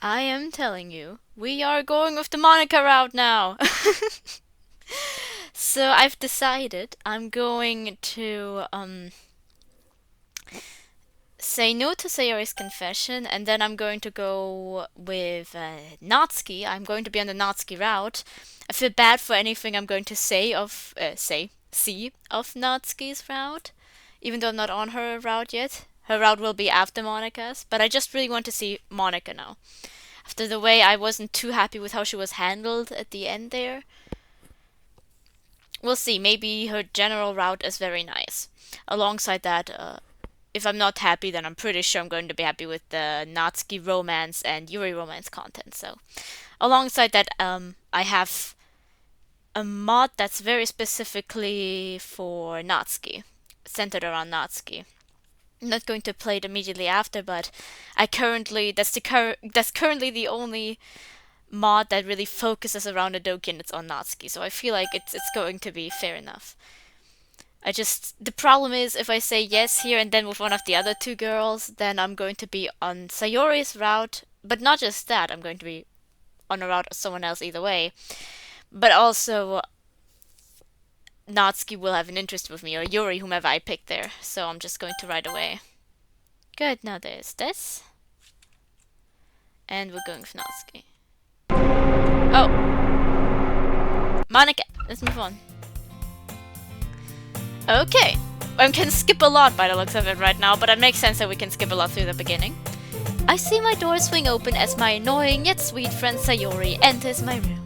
I am telling you, we are going with the Monika route now. So I've decided I'm going to say no to Sayori's confession, and then I'm going to go with Natsuki. I'm going to be on the Natsuki route. I feel bad for anything I'm going to see of Natsuki's route, even though I'm not on her route yet. Her route will be after Monika's, but I just really want to see Monika now. After the way I wasn't too happy with how she was handled at the end there. We'll see, maybe her general route is very nice. Alongside that, if I'm not happy, then I'm pretty sure I'm going to be happy with the Natsuki romance and Yuri romance content. So, alongside that, I have a mod that's very specifically for Natsuki, centered around Natsuki. I'm not going to play it immediately after, but that's currently the only mod that really focuses around a Doki and it's on Natsuki. So I feel like it's going to be fair enough. The problem is if I say yes here and then with one of the other two girls, then I'm going to be on Sayori's route, but not just that, I'm going to be on a route of someone else either way. But also Natsuki will have an interest with me, or Yuri, whomever I pick there. So I'm just going to right away. Good, now there's this. And we're going with Natsuki. Oh! Monika! Let's move on. Okay. We can skip a lot by the looks of it right now, but it makes sense that we can skip a lot through the beginning. I see my door swing open as my annoying yet sweet friend Sayori enters my room.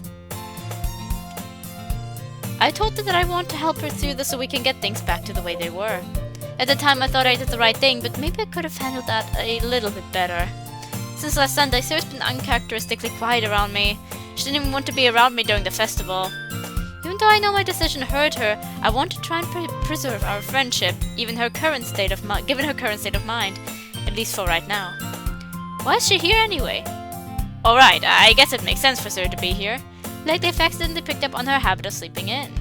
I told her that I want to help her through this so we can get things back to the way they were. At the time I thought I did the right thing, but maybe I could have handled that a little bit better. Since last Sunday, Sarah's been uncharacteristically quiet around me. She didn't even want to be around me during the festival. Even though I know my decision hurt her, I want to try and preserve our friendship, given her current state of mind, at least for right now. Why is she here anyway? Alright, I guess it makes sense for Sarah to be here. Like they've accidentally picked up on her habit of sleeping in.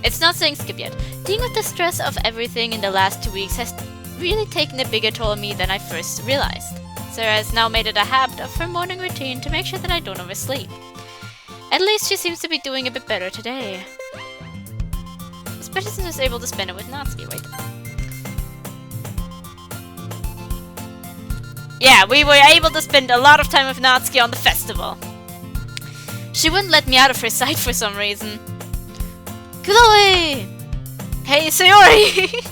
It's not saying skip yet. Dealing with the stress of everything in the last 2 weeks has really taken a bigger toll on me than I first realized. Sarah has now made it a habit of her morning routine to make sure that I don't oversleep. At least she seems to be doing a bit better today. Especially since I was able to spend it with Natsuki, wait. Yeah, we were able to spend a lot of time with Natsuki on the festival. She wouldn't let me out of her sight for some reason. Chloe! Hey, Sayori!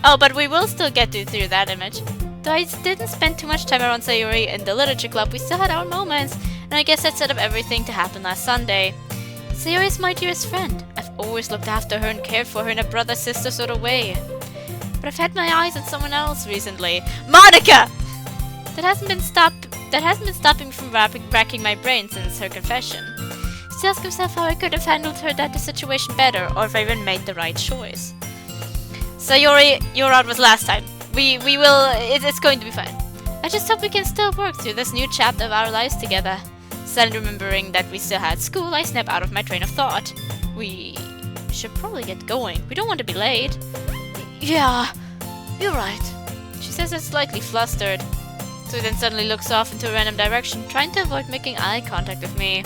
Oh, but we will still get through that image. Though I didn't spend too much time around Sayori in the literature club, we still had our moments, and I guess that set up everything to happen last Sunday. Sayori is my dearest friend. I've always looked after her and cared for her in a brother-sister sort of way. But I've had my eyes on someone else recently. Monika! That hasn't been stopping me from racking my brain since her confession. He asks himself how I could have handled the situation better, or if I even made the right choice. Sayori, your route was last time. It's going to be fine. I just hope we can still work through this new chapter of our lives together. Suddenly remembering that we still had school, I snap out of my train of thought. We should probably get going. We don't want to be late. Yeah, you're right. She says it slightly flustered. So then suddenly looks off into a random direction, trying to avoid making eye contact with me.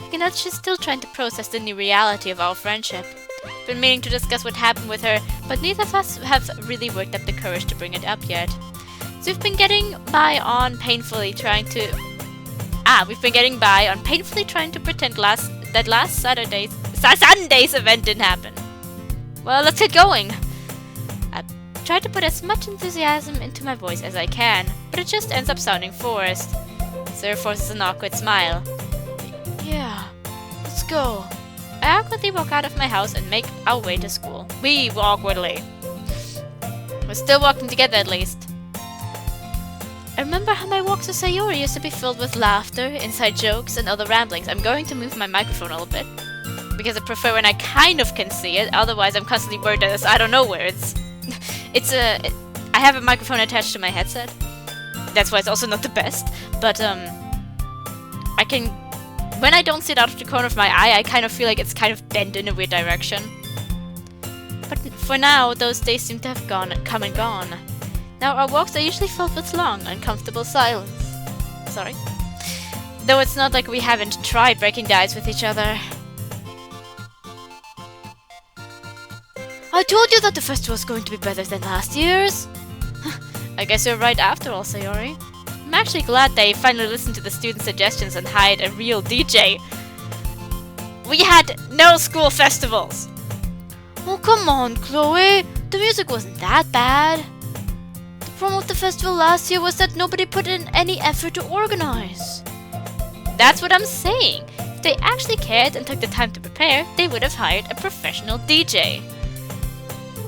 I can tell she's still trying to process the new reality of our friendship. Been meaning to discuss what happened with her, but neither of us have really worked up the courage to bring it up yet. So we've been getting by on painfully trying to pretend that last Sunday's event didn't happen. Well, let's get going. I try to put as much enthusiasm into my voice as I can, but it just ends up sounding forced. Sarah forces an awkward smile. Yeah, let's go. I awkwardly walk out of my house and make our way to school. We awkwardly. We're still walking together at least. I remember how my walks with Sayori used to be filled with laughter, inside jokes, and other ramblings. I'm going to move my microphone a little bit, because I prefer when I kind of can see it, otherwise I'm constantly worried that I don't know where it's... I have a microphone attached to my headset. That's why it's also not the best, but I can... When I don't see it out of the corner of my eye, I kind of feel like it's kind of bent in a weird direction. But for now, those days seem to have come and gone. Now our walks are usually filled with long, uncomfortable silence. Sorry. Though it's not like we haven't tried breaking the ice with each other. I told you that the festival was going to be better than last year's. I guess you're right after all, Sayori. I'm actually glad they finally listened to the student suggestions and hired a real DJ. We had no school festivals. Oh, come on, Chloe. The music wasn't that bad. The problem with the festival last year was that nobody put in any effort to organize. That's what I'm saying. If they actually cared and took the time to prepare, they would have hired a professional DJ.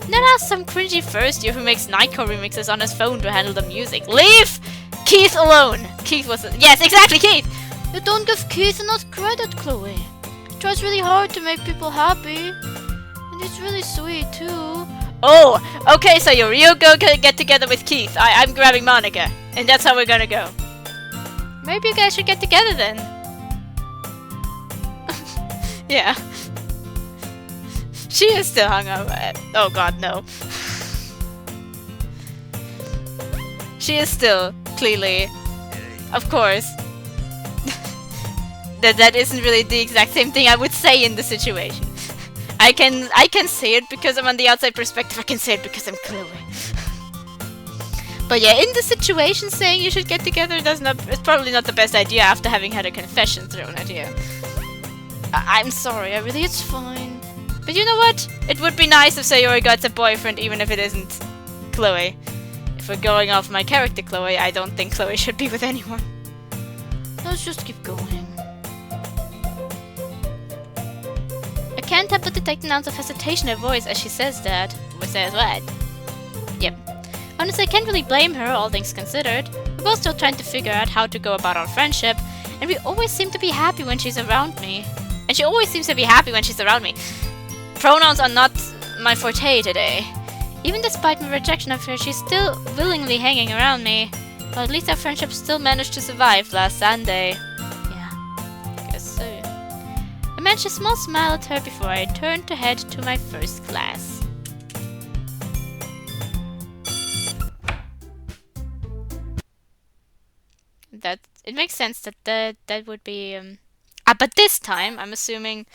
Not ask some cringy first year who makes Nightcore remixes on his phone to handle the music. Leave Keith alone! Keith was... Yes, exactly, Keith! You don't give Keith enough credit, Chloe. He tries really hard to make people happy. And he's really sweet, too. Oh, okay, so you go get together with Keith. I'm grabbing Monika. And that's how we're gonna go. Maybe you guys should get together then. Yeah. She is still hung up. Oh god, no. She is still, clearly. Of course. that isn't really the exact same thing I would say in the situation. I can say it because I'm on the outside perspective. I can say it because I'm Chloe. But yeah, in the situation, saying you should get together it's probably not the best idea after having had a confession thrown at you. I'm sorry, it's fine. But you know what? It would be nice if Sayori got a boyfriend even if it isn't Chloe. If we're going off my character Chloe, I don't think Chloe should be with anyone. Let's just keep going. I can't help but detect an ounce of hesitation in her voice as she says that. We says what? Yep. Honestly, I can't really blame her, all things considered. We're both still trying to figure out how to go about our friendship, and we always seem to be happy when she's around me. And she always seems to be happy when she's around me. Pronouns are not my forte today. Even despite my rejection of her, she's still willingly hanging around me. Well, at least our friendship still managed to survive last Sunday. Yeah, I guess so. I managed a small smile at her before I turned to head to my first class. It makes sense that that would be... but this time, I'm assuming...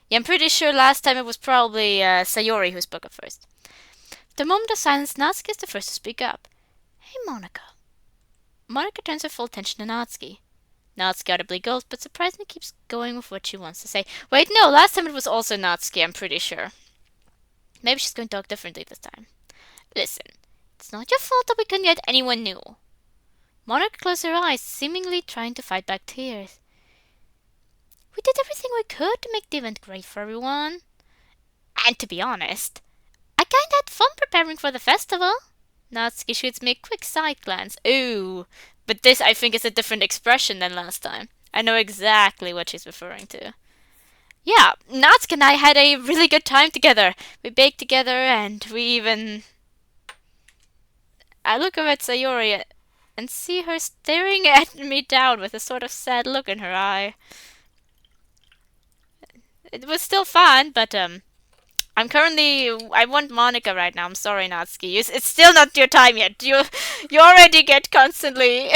Yeah, I'm pretty sure last time it was probably Sayori who spoke up first. The moment of silence, Natsuki is the first to speak up. Hey, Monika. Monika turns her full attention to Natsuki. Natsuki audibly gulps, but surprisingly keeps going with what she wants to say. Wait, no, last time it was also Natsuki, I'm pretty sure. Maybe she's going to talk differently this time. Listen, it's not your fault that we couldn't get anyone new. Monika closed her eyes, seemingly trying to fight back tears. We did everything we could to make the event great for everyone. And to be honest, I kinda had fun preparing for the festival. Natsuki shoots me a quick side glance. Ooh, but this I think is a different expression than last time. I know exactly what she's referring to. Yeah, Natsuki and I had a really good time together. We baked together and we even... I look over at Sayori and see her staring at me down with a sort of sad look in her eye. It was still fun, but I want Monika right now. I'm sorry, Natsuki. It's still not your time yet. You already get constantly...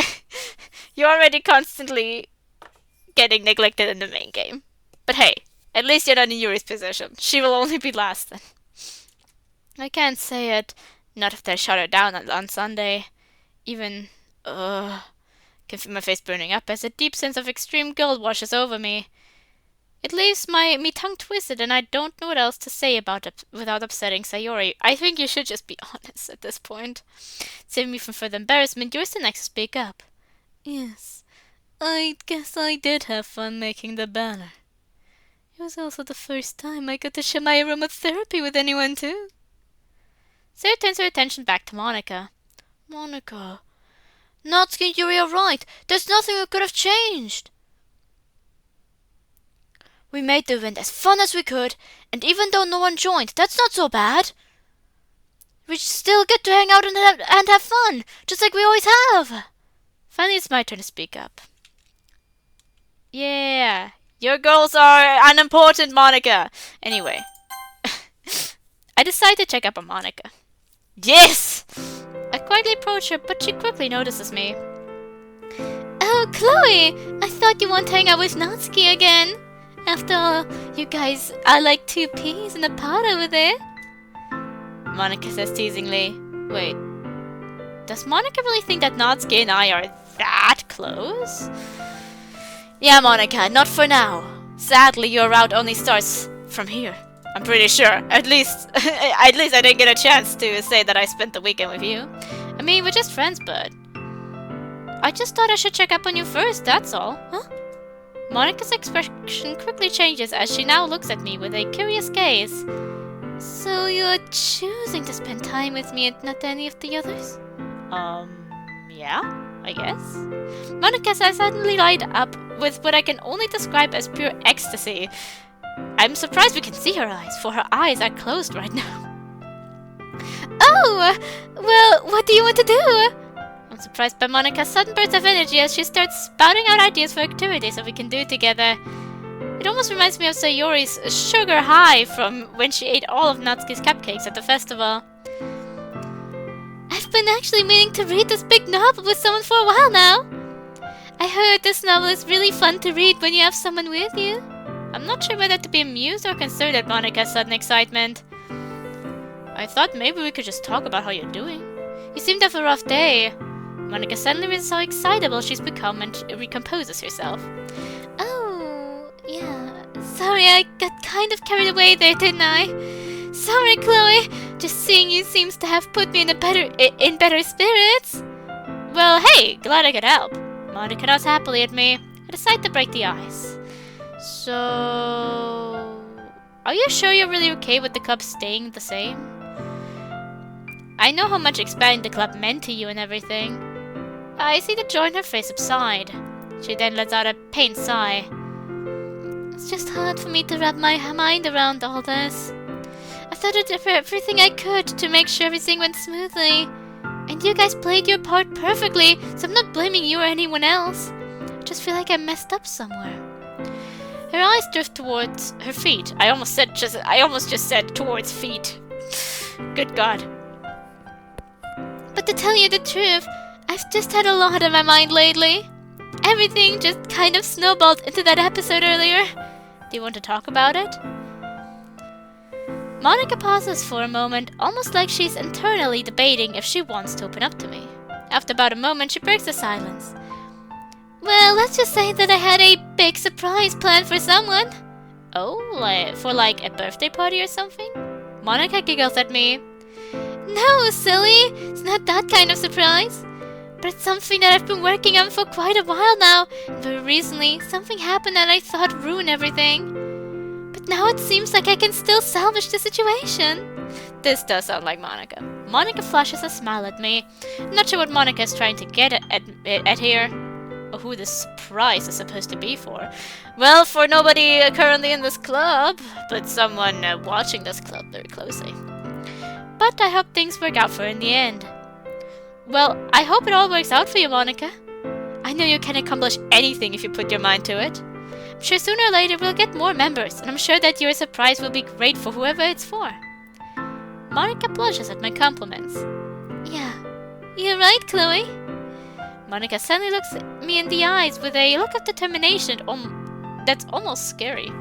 you're already constantly getting neglected in the main game. But hey, at least you're not in Yuri's position. She will only be last then. I can't say it. Not if they shut her down on Sunday. Even... can feel my face burning up as a deep sense of extreme guilt washes over me. It leaves me tongue twisted, and I don't know what else to say about it without upsetting Sayori. I think you should just be honest at this point. Saving me from further embarrassment, you're the next to speak up. Yes, I guess I did have fun making the banner. It was also the first time I got to share my aromatherapy with anyone, too. Sarah turns her attention back to Monika. Monika, Natsuki and Yuri are right. There's nothing we could have changed. We made the event as fun as we could, and even though no one joined, that's not so bad. We still get to hang out and have fun, just like we always have. Finally, it's my turn to speak up. Yeah, your goals are unimportant, Monika. Anyway, I decided to check up on Monika. Yes! I quite slightly approach her, but she quickly notices me. Oh, Chloe! I thought you wanted to hang out with Natsuki again. After all, you guys are like two peas in a pod over there. Monika says teasingly. Wait, does Monika really think that Natsuki and I are that close? Yeah, Monika, not for now. Sadly, your route only starts from here. I'm pretty sure. At least I didn't get a chance to say that I spent the weekend with you. I mean, we're just friends, but I just thought I should check up on you first, that's all. Huh? Monika's expression quickly changes as she now looks at me with a curious gaze. So you're choosing to spend time with me and not any of the others? Yeah, I guess. Monika says suddenly light up with what I can only describe as pure ecstasy. I'm surprised we can see her eyes, for her eyes are closed right now. Oh! Well, what do you want to do? I'm surprised by Monika's sudden burst of energy as she starts spouting out ideas for activities that we can do together. It almost reminds me of Sayori's sugar high from when she ate all of Natsuki's cupcakes at the festival. I've been actually meaning to read this big novel with someone for a while now. I heard this novel is really fun to read when you have someone with you. I'm not sure whether to be amused or concerned at Monika's sudden excitement. I thought maybe we could just talk about how you're doing. You seem to have a rough day. Monika suddenly is so excitable she's become and recomposes herself. Oh, yeah. Sorry, I got kind of carried away there, didn't I? Sorry, Chloe. Just seeing you seems to have put me in better spirits. Well, hey, glad I could help. Monika nods happily at me. I decide to break the ice. So, are you sure you're really okay with the club staying the same? I know how much expanding the club meant to you and everything. I see the joy in her face subside. She then lets out a pained sigh. It's just hard for me to wrap my mind around all this. I thought I did everything I could to make sure everything went smoothly. And you guys played your part perfectly, so I'm not blaming you or anyone else. I just feel like I messed up somewhere. Her eyes drift towards her feet. I almost just said towards feet. Good God. But to tell you the truth, I've just had a lot on my mind lately. Everything just kind of snowballed into that episode earlier. Do you want to talk about it? Monika pauses for a moment, almost like she's internally debating if she wants to open up to me. After about a moment, she breaks the silence. Well, let's just say that I had a big surprise planned for someone. Oh, for like a birthday party or something? Monika giggles at me. No, silly! It's not that kind of surprise. But it's something that I've been working on for quite a while now. And very recently, something happened that I thought ruined everything. But now it seems like I can still salvage the situation. This does sound like Monika. Monika flashes a smile at me. I'm not sure what Monika is trying to get at here. Or who this surprise is supposed to be for. Well, for nobody currently in this club, but someone watching this club very closely. But I hope things work out for her in the end. Well, I hope it all works out for you, Monika. I know you can accomplish anything if you put your mind to it. I'm sure sooner or later we'll get more members, and I'm sure that your surprise will be great for whoever it's for. Monika blushes at my compliments. Yeah, you're right, Chloe. Monika suddenly looks me in the eyes with a look of determination that's almost scary.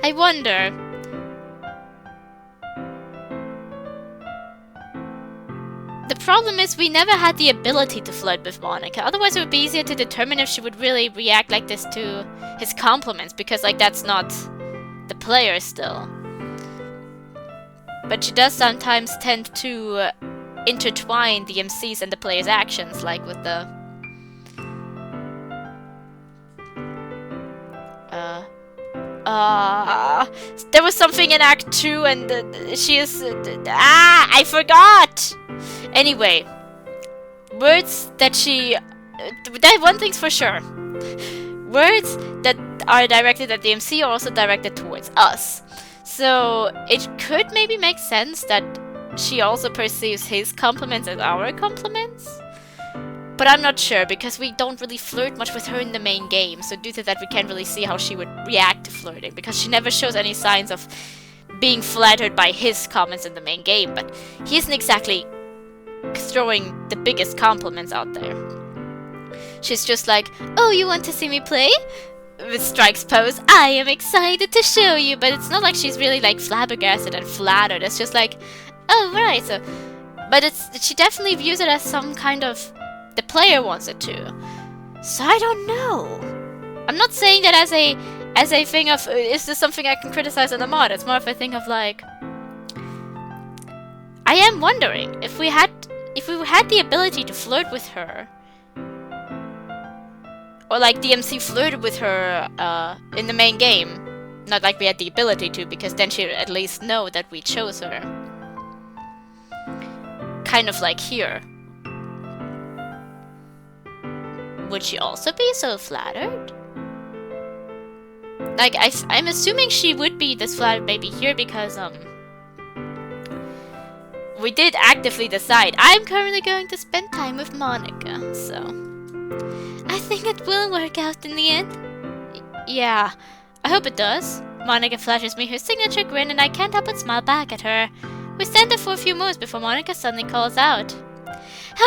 I wonder... The problem is we never had the ability to flirt with Monika. Otherwise it would be easier to determine if she would really react like this to his compliments, because like that's not the player still. But she does sometimes tend to intertwine the MC's and the player's actions, like with the there was something in Act 2 and she is I forgot! Anyway, words that she that one thing's for sure. Words that are directed at the MC are also directed towards us. So it could maybe make sense that she also perceives his compliments as our compliments. But I'm not sure, because we don't really flirt much with her in the main game. So due to that, we can't really see how she would react to flirting, because she never shows any signs of being flattered by his comments in the main game. But he isn't exactly throwing the biggest compliments out there. She's just like, "Oh, you want to see me play?" With Strike's pose, "I am excited to show you," but it's not like she's really like flabbergasted and flattered. It's just like, "Oh, right." So, but she definitely views it as some kind of the player wants it to. So I don't know. I'm not saying that as a thing of is this something I can criticize on the mod. It's more of a thing of like, I am wondering if we had the ability to flirt with her. Or like DMC flirted with her in the main game. Not like we had the ability to, because then she'd at least know that we chose her. Kind of like here. Would she also be so flattered? Like, I'm assuming she would be this flattered maybe here because, we did actively decide. I'm currently going to spend time with Monika, so... I think it will work out in the end. Yeah, I hope it does. Monika flashes me her signature grin and I can't help but smile back at her. We stand there for a few moments before Monika suddenly calls out.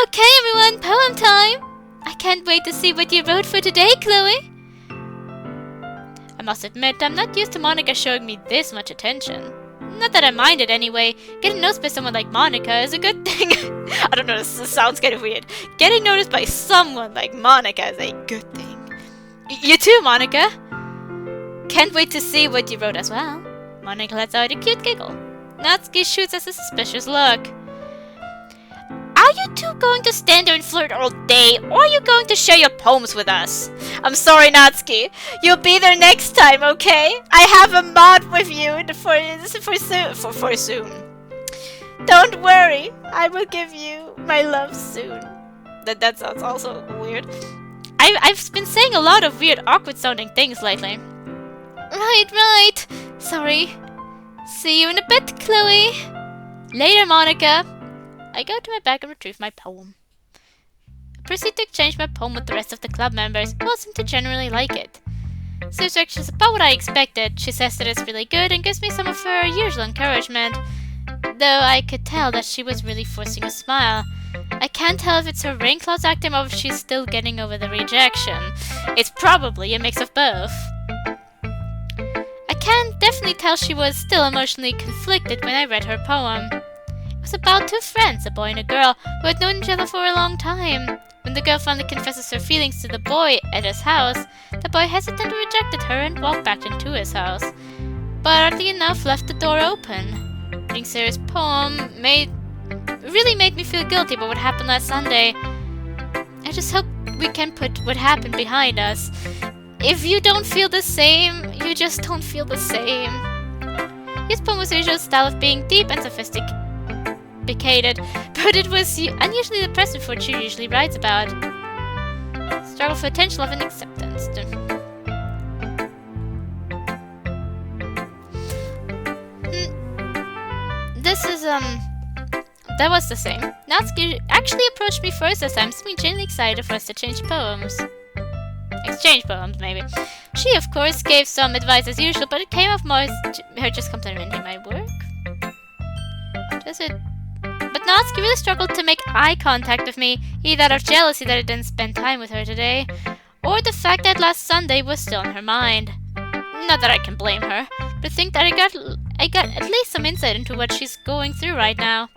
Okay everyone, poem time! I can't wait to see what you wrote for today, Chloe! I must admit, I'm not used to Monika showing me this much attention. Not that I mind it anyway. Getting noticed by someone like Monika is a good thing. I don't know, this sounds kind of weird. Getting noticed by someone like Monika is a good thing. You too, Monika. Can't wait to see what you wrote as well. Monika lets out a cute giggle. Natsuki shoots us a suspicious look. Are you two going to stand there and flirt all day, or are you going to share your poems with us? I'm sorry, Natsuki. You'll be there next time, okay? I have a mod with you for soon. Don't worry, I will give you my love soon. That sounds also weird. I've been saying a lot of weird, awkward sounding things lately. Right. Sorry. See you in a bit, Chloe. Later, Monika. I go to my bag and retrieve my poem. I proceed to exchange my poem with the rest of the club members, who all seem to generally like it. Sue's reaction is about what I expected. She says that it's really good and gives me some of her usual encouragement, though I could tell that she was really forcing a smile. I can't tell if it's her rain clouds acting or if she's still getting over the rejection. It's probably a mix of both. I can definitely tell she was still emotionally conflicted when I read her poem. It was about two friends, a boy and a girl, who had known each other for a long time. When the girl finally confesses her feelings to the boy at his house, the boy hesitantly rejected her and walked back into his house. But oddly enough, left the door open. Reading Sarah's poem really made me feel guilty about what happened last Sunday. I just hope we can put what happened behind us. If you don't feel the same, you just don't feel the same. His poem was the usual style of being deep and sophisticated, but it was unusually depressing for what she usually writes about. Struggle for attention, love, and acceptance. That was the same. Natsuki actually approached me first this time, seeming genuinely excited for us to exchange poems, maybe. She, of course, gave some advice as usual, but it came off more as her just complimenting my work. But Natsuki really struggled to make eye contact with me, either out of jealousy that I didn't spend time with her today, or the fact that last Sunday was still in her mind. Not that I can blame her, but I think that I got at least some insight into what she's going through right now.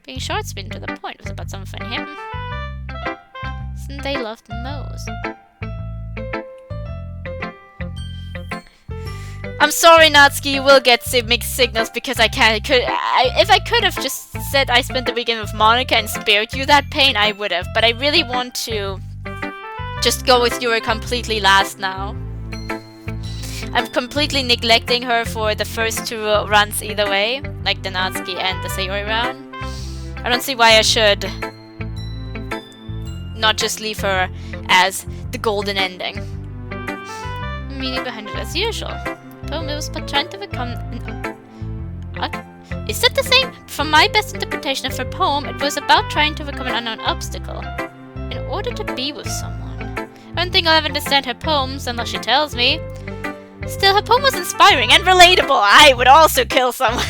Being short, spin to the point, was about something him. They loved most. I'm sorry, Natsuki, you will get mixed signals because I can't. If I could have just said I spent the weekend with Monika and spared you that pain, I would have. But I really want to just go with you completely last now. I'm completely neglecting her for the first two runs either way, like the Natsuki and the Sayori round. I don't see why I should not just leave her as the golden ending. Meaning behind it as usual. Poem was but trying to become Is that the same? From my best interpretation of her poem, it was about trying to overcome an unknown obstacle in order to be with someone. I don't think I'll ever understand her poems unless she tells me. Still, her poem was inspiring and relatable. I would also kill someone.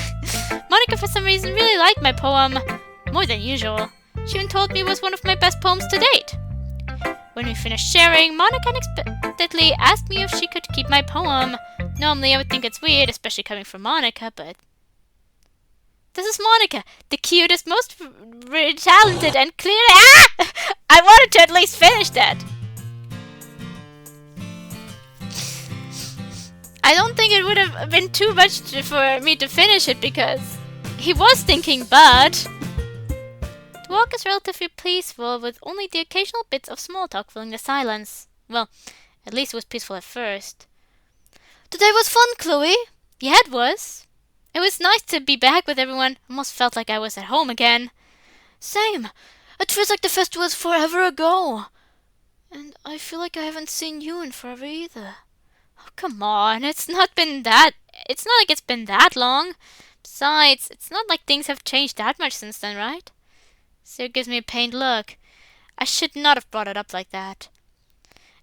Monika, for some reason, really liked my poem more than usual. She even told me it was one of my best poems to date. When we finished sharing, Monika unexpectedly asked me if she could keep my poem. Normally I would think it's weird, especially coming from Monika, but... This is Monika, the cutest, most talented and clear... Ah! I wanted to at least finish that. I don't think it would have been too much for me to finish it because he was thinking, but... The walk is relatively peaceful with only the occasional bits of small talk filling the silence. Well, at least it was peaceful at first. Today was fun, Chloe. Yeah, it was. It was nice to be back with everyone. Almost felt like I was at home again. Same. It feels like the festival was forever ago. And I feel like I haven't seen you in forever either. Oh, come on. It's not like it's been that long. Besides, it's not like things have changed that much since then, right? Sarah gives me a pained look. I should not have brought it up like that.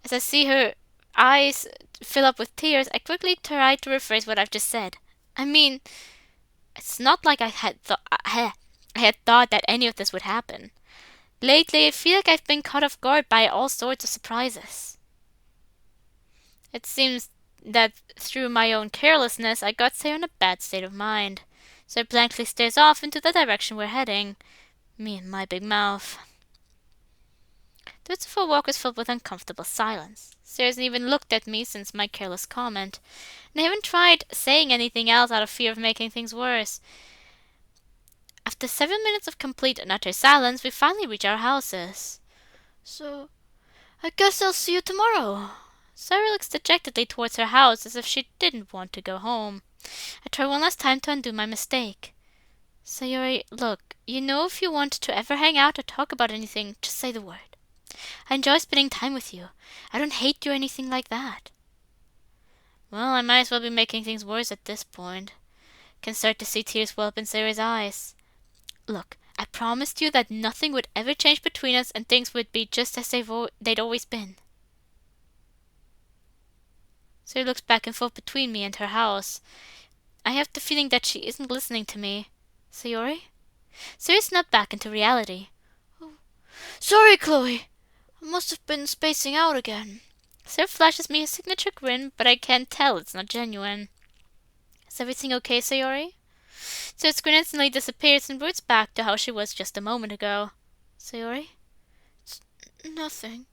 As I see her eyes fill up with tears, I quickly try to rephrase what I've just said. I mean, it's not like I had thought that any of this would happen. Lately, I feel like I've been caught off guard by all sorts of surprises. It seems that through my own carelessness, I got Sarah in a bad state of mind. Sarah blankly stares off into the direction we're heading. Me and my big mouth. The rest of our walk was filled with uncomfortable silence. Sarah hasn't even looked at me since my careless comment, and I haven't tried saying anything else out of fear of making things worse. After 7 minutes of complete and utter silence, we finally reach our houses. So, I guess I'll see you tomorrow. Sarah looks dejectedly towards her house as if she didn't want to go home. I try one last time to undo my mistake. Sayori, look, you know if you want to ever hang out or talk about anything, just say the word. I enjoy spending time with you. I don't hate you or anything like that. Well, I might as well be making things worse at this point. Can start to see tears well up in Sarah's eyes. Look, I promised you that nothing would ever change between us and things would be just as they'd always been. Sarah looks back and forth between me and her house. I have the feeling that she isn't listening to me. Sayori? Sarah snapped back into reality. Oh, sorry, Chloe. I must have been spacing out again. Sarah flashes me a signature grin, but I can't tell it's not genuine. Is everything okay, Sayori? Sarah's grin instantly disappears and roots back to how she was just a moment ago. Sayori? It's nothing.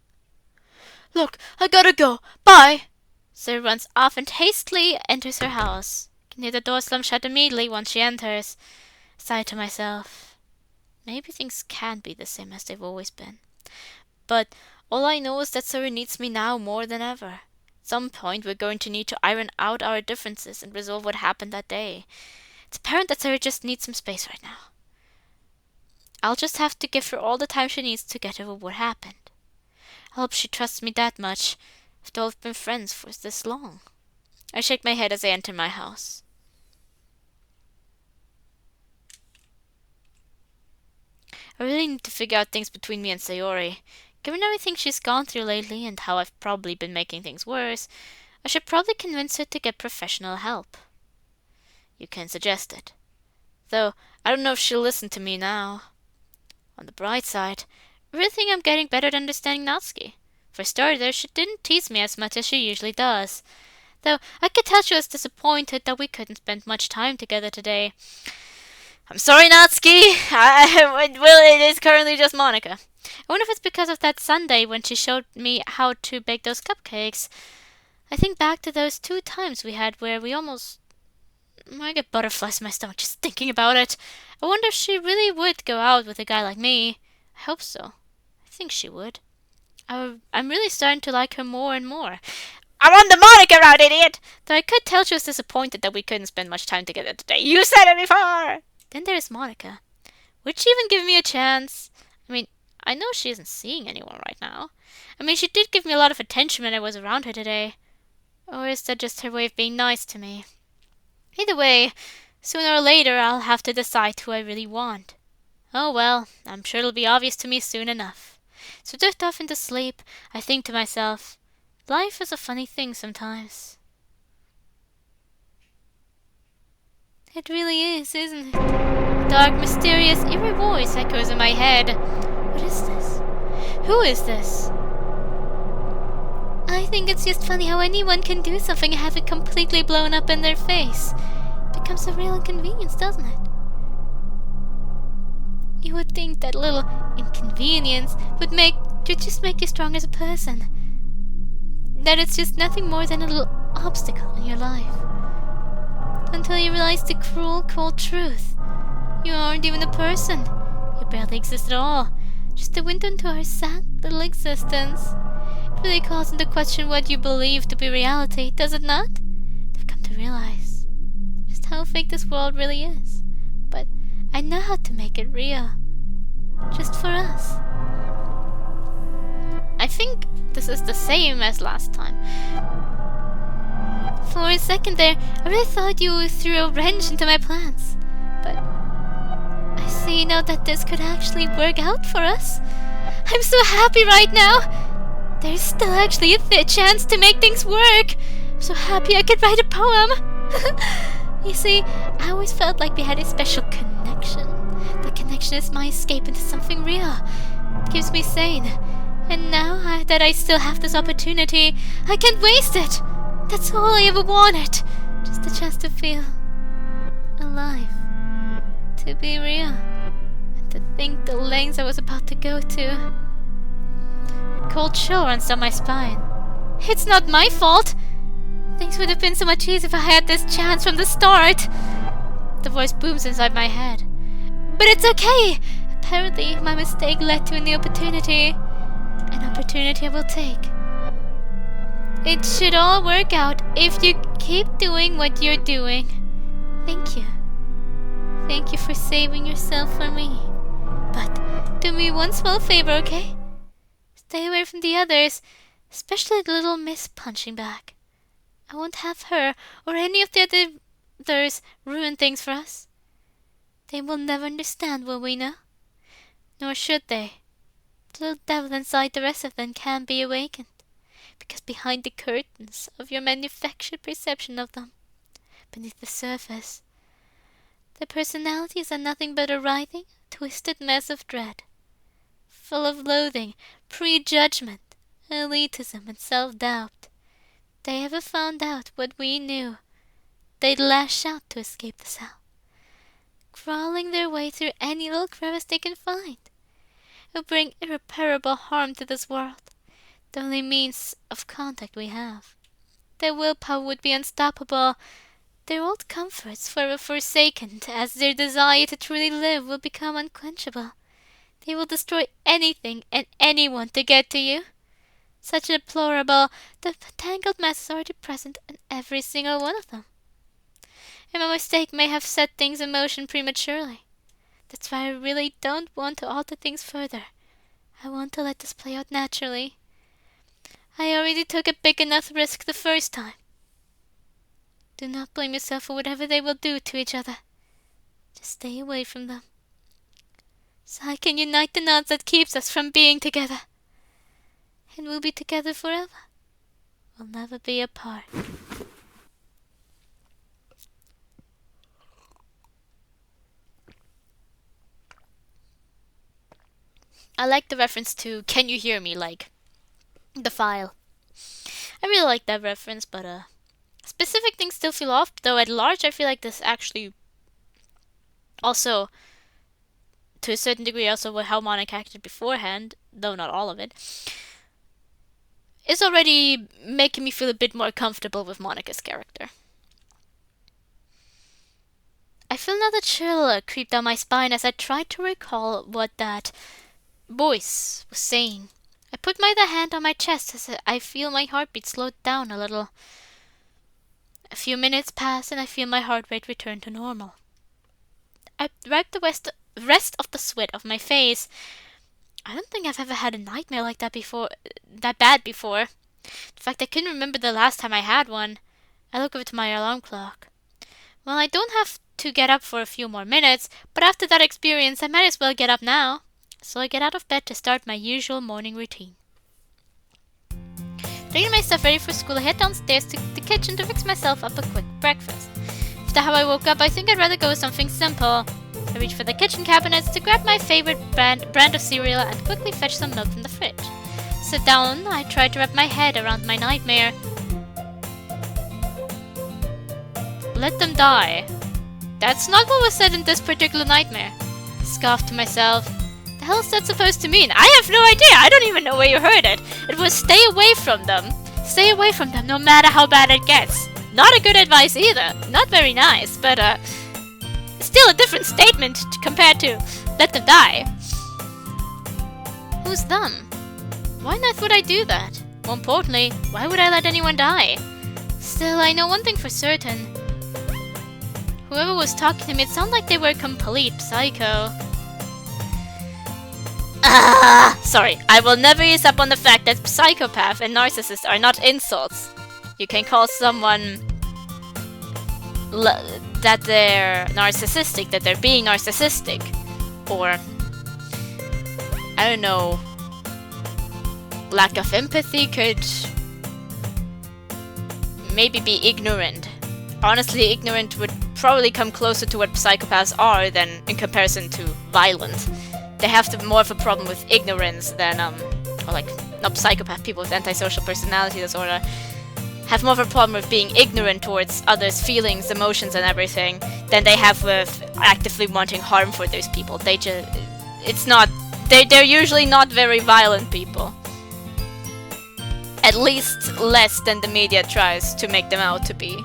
Look, I gotta go. Bye! Sarah runs off and hastily enters her house. I can hear the door slam shut immediately once she enters. I sigh to myself. Maybe things can't be the same as they've always been. But all I know is that Sarah needs me now more than ever. At some point we're going to need to iron out our differences and resolve what happened that day. It's apparent that Sarah just needs some space right now. I'll just have to give her all the time she needs to get over what happened. I hope she trusts me that much, after all we've been friends for this long. I shake my head as I enter my house. I really need to figure out things between me and Sayori. Given everything she's gone through lately and how I've probably been making things worse, I should probably convince her to get professional help. You can suggest it. Though, I don't know if she'll listen to me now. On the bright side, I really think I'm getting better at understanding Natsuki. For starters, she didn't tease me as much as she usually does. Though, I could tell she was disappointed that we couldn't spend much time together today. I'm sorry, Natsuki. It is currently just Monika. I wonder if it's because of that Sunday when she showed me how to bake those cupcakes. I think back to those 2 times we had where we almost... I get butterflies in my stomach just thinking about it. I wonder if she really would go out with a guy like me. I hope so. I think she would. I'm really starting to like her more and more. I'm on the Monika Route, idiot! Though I could tell she was disappointed that we couldn't spend much time together today. You said it before! Then there's Monika. Would she even give me a chance? I mean, I know she isn't seeing anyone right now. I mean, she did give me a lot of attention when I was around her today. Or is that just her way of being nice to me? Either way, sooner or later I'll have to decide who I really want. Oh well, I'm sure it'll be obvious to me soon enough. So drift off into sleep, I think to myself, life is a funny thing sometimes. It really is, isn't it? dark, mysterious, eerie voice echoes in my head. What is this? Who is this? I think it's just funny how anyone can do something and have it completely blown up in their face. It becomes a real inconvenience, doesn't it? You would think that little inconvenience would just make you strong as a person. That it's just nothing more than a little obstacle in your life. Until you realize the cruel, cold truth. You aren't even a person. You barely exist at all. Just a window into our sad little existence. It really calls into question what you believe to be reality, does it not? I've come to realize just how fake this world really is. But I know how to make it real. Just for us. I think this is the same as last time. For a second there, I really thought you threw a wrench into my plans. But I see now that this could actually work out for us. I'm so happy right now. There's still actually a chance to make things work. I'm so happy I could write a poem. You see, I always felt like we had a special connection. The connection is my escape into something real. It keeps me sane. And now that I still have this opportunity, I can't waste it. That's all I ever wanted. Just a chance to feel alive. To be real. And to think the lengths I was about to go to. A cold chill runs down my spine. It's not my fault. Things would have been so much easier if I had this chance from the start. The voice booms inside my head. But it's okay. Apparently, my mistake led to a new opportunity. An opportunity I will take. It should all work out if you keep doing what you're doing. Thank you. Thank you for saving yourself for me. But do me one small favor, okay? Stay away from the others, especially the little Miss Punching Bag. I won't have her or any of the others ruin things for us. They will never understand what we know. Nor should they. The little devil inside the rest of them can be awakened. Because behind the curtains of your manufactured perception of them, beneath the surface, their personalities are nothing but a writhing, twisted mess of dread, full of loathing, prejudgment, elitism, and self-doubt. If they ever found out what we knew, they'd lash out to escape the cell, crawling their way through any little crevice they can find. It'll bring irreparable harm to this world, the only means of contact we have. Their willpower would be unstoppable, their old comforts forever forsaken, as their desire to truly live will become unquenchable. They will destroy anything and anyone to get to you. Such a deplorable, the tangled mess is already present in every single one of them. And my mistake may have set things in motion prematurely. That's why I really don't want to alter things further. I want to let this play out naturally. I already took a big enough risk the first time. Do not blame yourself for whatever they will do to each other. Just stay away from them. So I can unite the knots that keeps us from being together. And we'll be together forever. We'll never be apart. I like the reference to "Can you hear me?" like the file. I really like that reference, but specific things still feel off, though at large I feel like this actually also, to a certain degree, also how Monika acted beforehand, though not all of it, is already making me feel a bit more comfortable with Monika's character. I feel another chill creep down my spine as I try to recall what that voice was saying. I put my other hand on my chest as I feel my heartbeat slow down a little. A few minutes pass and I feel my heart rate return to normal. I wipe the rest of the sweat off my face. I don't think I've ever had a nightmare like that bad before. In fact, I couldn't remember the last time I had one. I look over to my alarm clock. Well, I don't have to get up for a few more minutes, but after that experience I might as well get up now. So I get out of bed to start my usual morning routine. Getting my stuff ready for school, I head downstairs to the kitchen to fix myself up a quick breakfast. After how I woke up, I think I'd rather go with something simple. I reach for the kitchen cabinets to grab my favorite brand of cereal and quickly fetch some milk from the fridge. Sit down, I try to wrap my head around my nightmare. Let them die. That's not what was said in this particular nightmare. I scoffed to myself. The hell is that supposed to mean? I have no idea. I don't even know where you heard it. It was stay away from them. Stay away from them no matter how bad it gets. Not a good advice either. Not very nice, but still a different statement compared to let them die. Who's them? Why on earth would I do that? More importantly, why would I let anyone die? Still, I know one thing for certain. Whoever was talking to me, it sounded like they were a complete psycho. Sorry, I will never ease up on the fact that psychopath and narcissist are not insults. You can call someone that they're narcissistic, that they're being narcissistic. Or, I don't know, lack of empathy could maybe be ignorant. Honestly, ignorant would probably come closer to what psychopaths are than in comparison to violent. They have more of a problem with ignorance than, or like, not psychopath, people with antisocial personality disorder have more of a problem with being ignorant towards others' feelings, emotions, and everything than they have with actively wanting harm for those people. They're usually not very violent people. At least less than the media tries to make them out to be.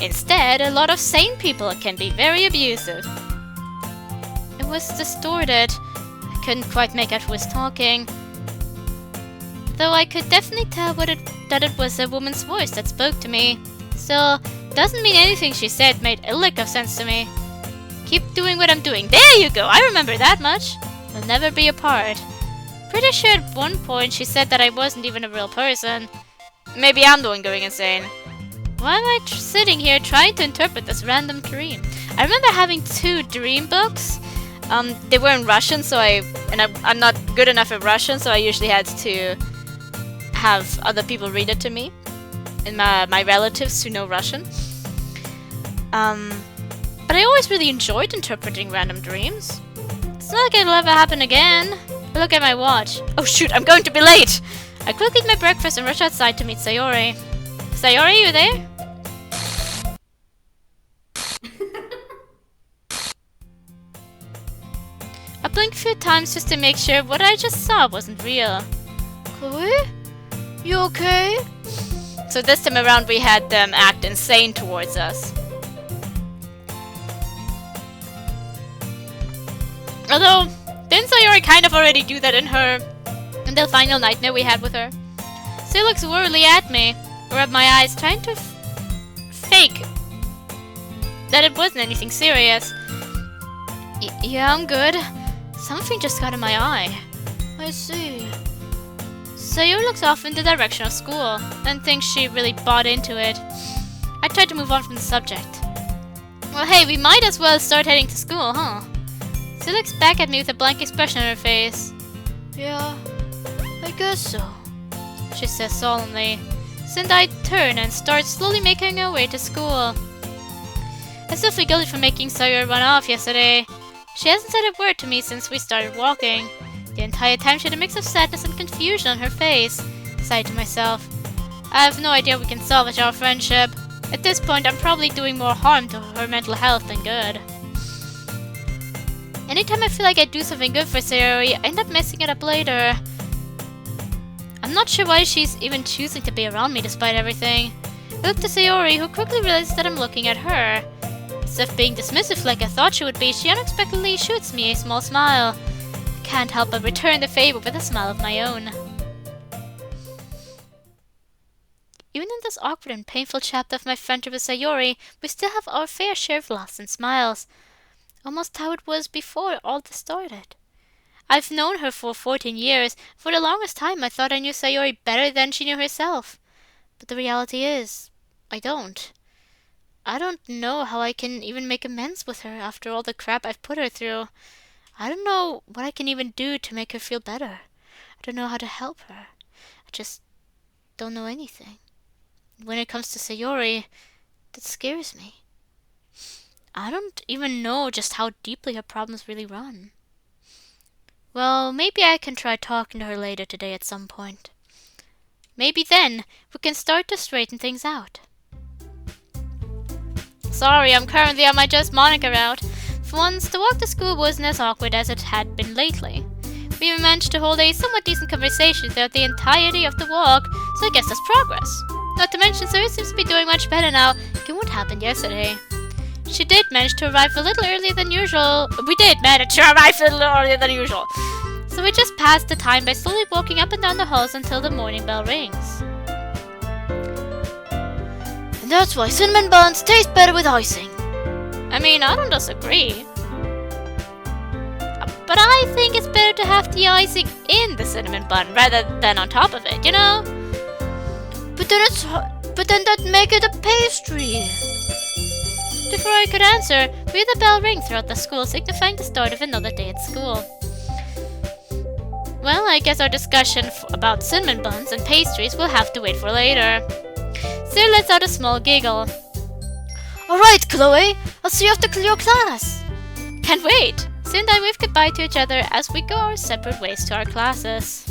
Instead, a lot of sane people can be very abusive. It was distorted. I couldn't quite make out who was talking. Though I could definitely tell that it was a woman's voice that spoke to me. Still, doesn't mean anything she said made a lick of sense to me. Keep doing what I'm doing. There you go! I remember that much. We'll never be apart. Pretty sure at one point she said that I wasn't even a real person. Maybe I'm the one going insane. Why am I sitting here trying to interpret this random dream? I remember having 2 dream books. They were in Russian, so I'm not good enough at Russian, so I usually had to have other people read it to me. And my relatives who know Russian. But I always really enjoyed interpreting random dreams. It's not like it'll ever happen again. Look at my watch. Oh shoot, I'm going to be late! I quickly eat my breakfast and rush outside to meet Sayori. Sayori, you there? I blinked a few times just to make sure what I just saw wasn't real. Chloe? You okay? So this time around we had them act insane towards us. Although, didn't Sayori kind of already do that in the final nightmare we had with her? She looks worriedly at me. I rub my eyes, trying to fake that it wasn't anything serious. Yeah, I'm good. Something just got in my eye. I see. Sayori looks off in the direction of school, and thinks she really bought into it. I tried to move on from the subject. Well hey, we might as well start heading to school, huh? She looks back at me with a blank expression on her face. Yeah, I guess so, she says solemnly. Then I turn and start slowly making our way to school. I still feel guilty for making Sayori run off yesterday. She hasn't said a word to me since we started walking. The entire time she had a mix of sadness and confusion on her face. I sighed to myself. I have no idea we can salvage our friendship. At this point, I'm probably doing more harm to her mental health than good. Anytime I feel like I do something good for Sayori, I end up messing it up later. I'm not sure why she's even choosing to be around me despite everything. I look to Sayori, who quickly realizes that I'm looking at her. Instead of being dismissive like I thought she would be, she unexpectedly shoots me a small smile. I can't help but return the favor with a smile of my own. Even in this awkward and painful chapter of my friendship with Sayori, we still have our fair share of laughs and smiles. Almost how it was before all this started. I've known her for 14 years. For the longest time I thought I knew Sayori better than she knew herself. But the reality is, I don't. I don't know how I can even make amends with her after all the crap I've put her through. I don't know what I can even do to make her feel better. I don't know how to help her. I just don't know anything. When it comes to Sayori, that scares me. I don't even know just how deeply her problems really run. Well, maybe I can try talking to her later today at some point. Maybe then we can start to straighten things out. Sorry, I'm currently on my Just Monika route. For once, the walk to school wasn't as awkward as it had been lately. We even managed to hold a somewhat decent conversation throughout the entirety of the walk, so I guess that's progress. Not to mention, Sarah seems to be doing much better now, given what happened yesterday. She did manage to arrive a little earlier than usual. We did manage to arrive a little earlier than usual. So we just passed the time by slowly walking up and down the halls until the morning bell rings. And that's why cinnamon buns taste better with icing. I mean, I don't disagree. But I think it's better to have the icing in the cinnamon bun rather than on top of it, you know? But then that make it a pastry. Before I could answer, we heard the bell ring throughout the school, signifying the start of another day at school. Well, I guess our discussion about cinnamon buns and pastries will have to wait for later. Sarah lets out a small giggle. Alright, Chloe, I'll see you after your class. Can't wait. Sarah and I wave goodbye to each other as we go our separate ways to our classes.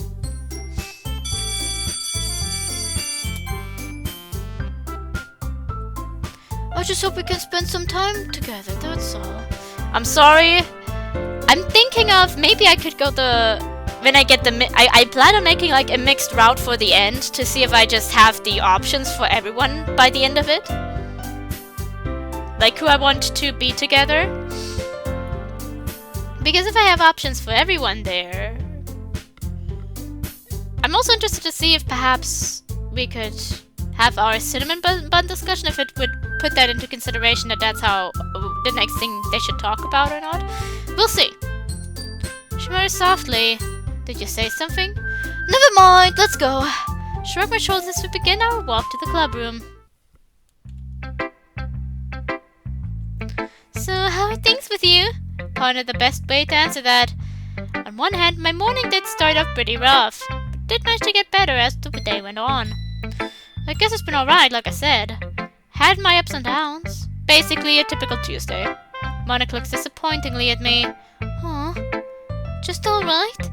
I just hope we can spend some time together, that's all. I'm sorry. I'm thinking of maybe I could go when I get I plan on making like a mixed route for the end to see if I just have the options for everyone by the end of it. Like who I want to be together. Because if I have options for everyone there... I'm also interested to see if perhaps we could have our cinnamon bun discussion, if it would put that into consideration that that's how the next thing they should talk about or not. We'll see. She murmured softly. Did you say something? Never mind, let's go. Shrug my shoulders as we begin our walk to the club room. So, how are things with you? Pondered the best way to answer that. On one hand, my morning did start off pretty rough, but did manage to get better as the day went on. I guess it's been alright, like I said. Had my ups and downs. Basically a typical Tuesday. Monika looks disappointingly at me. Huh? Just alright?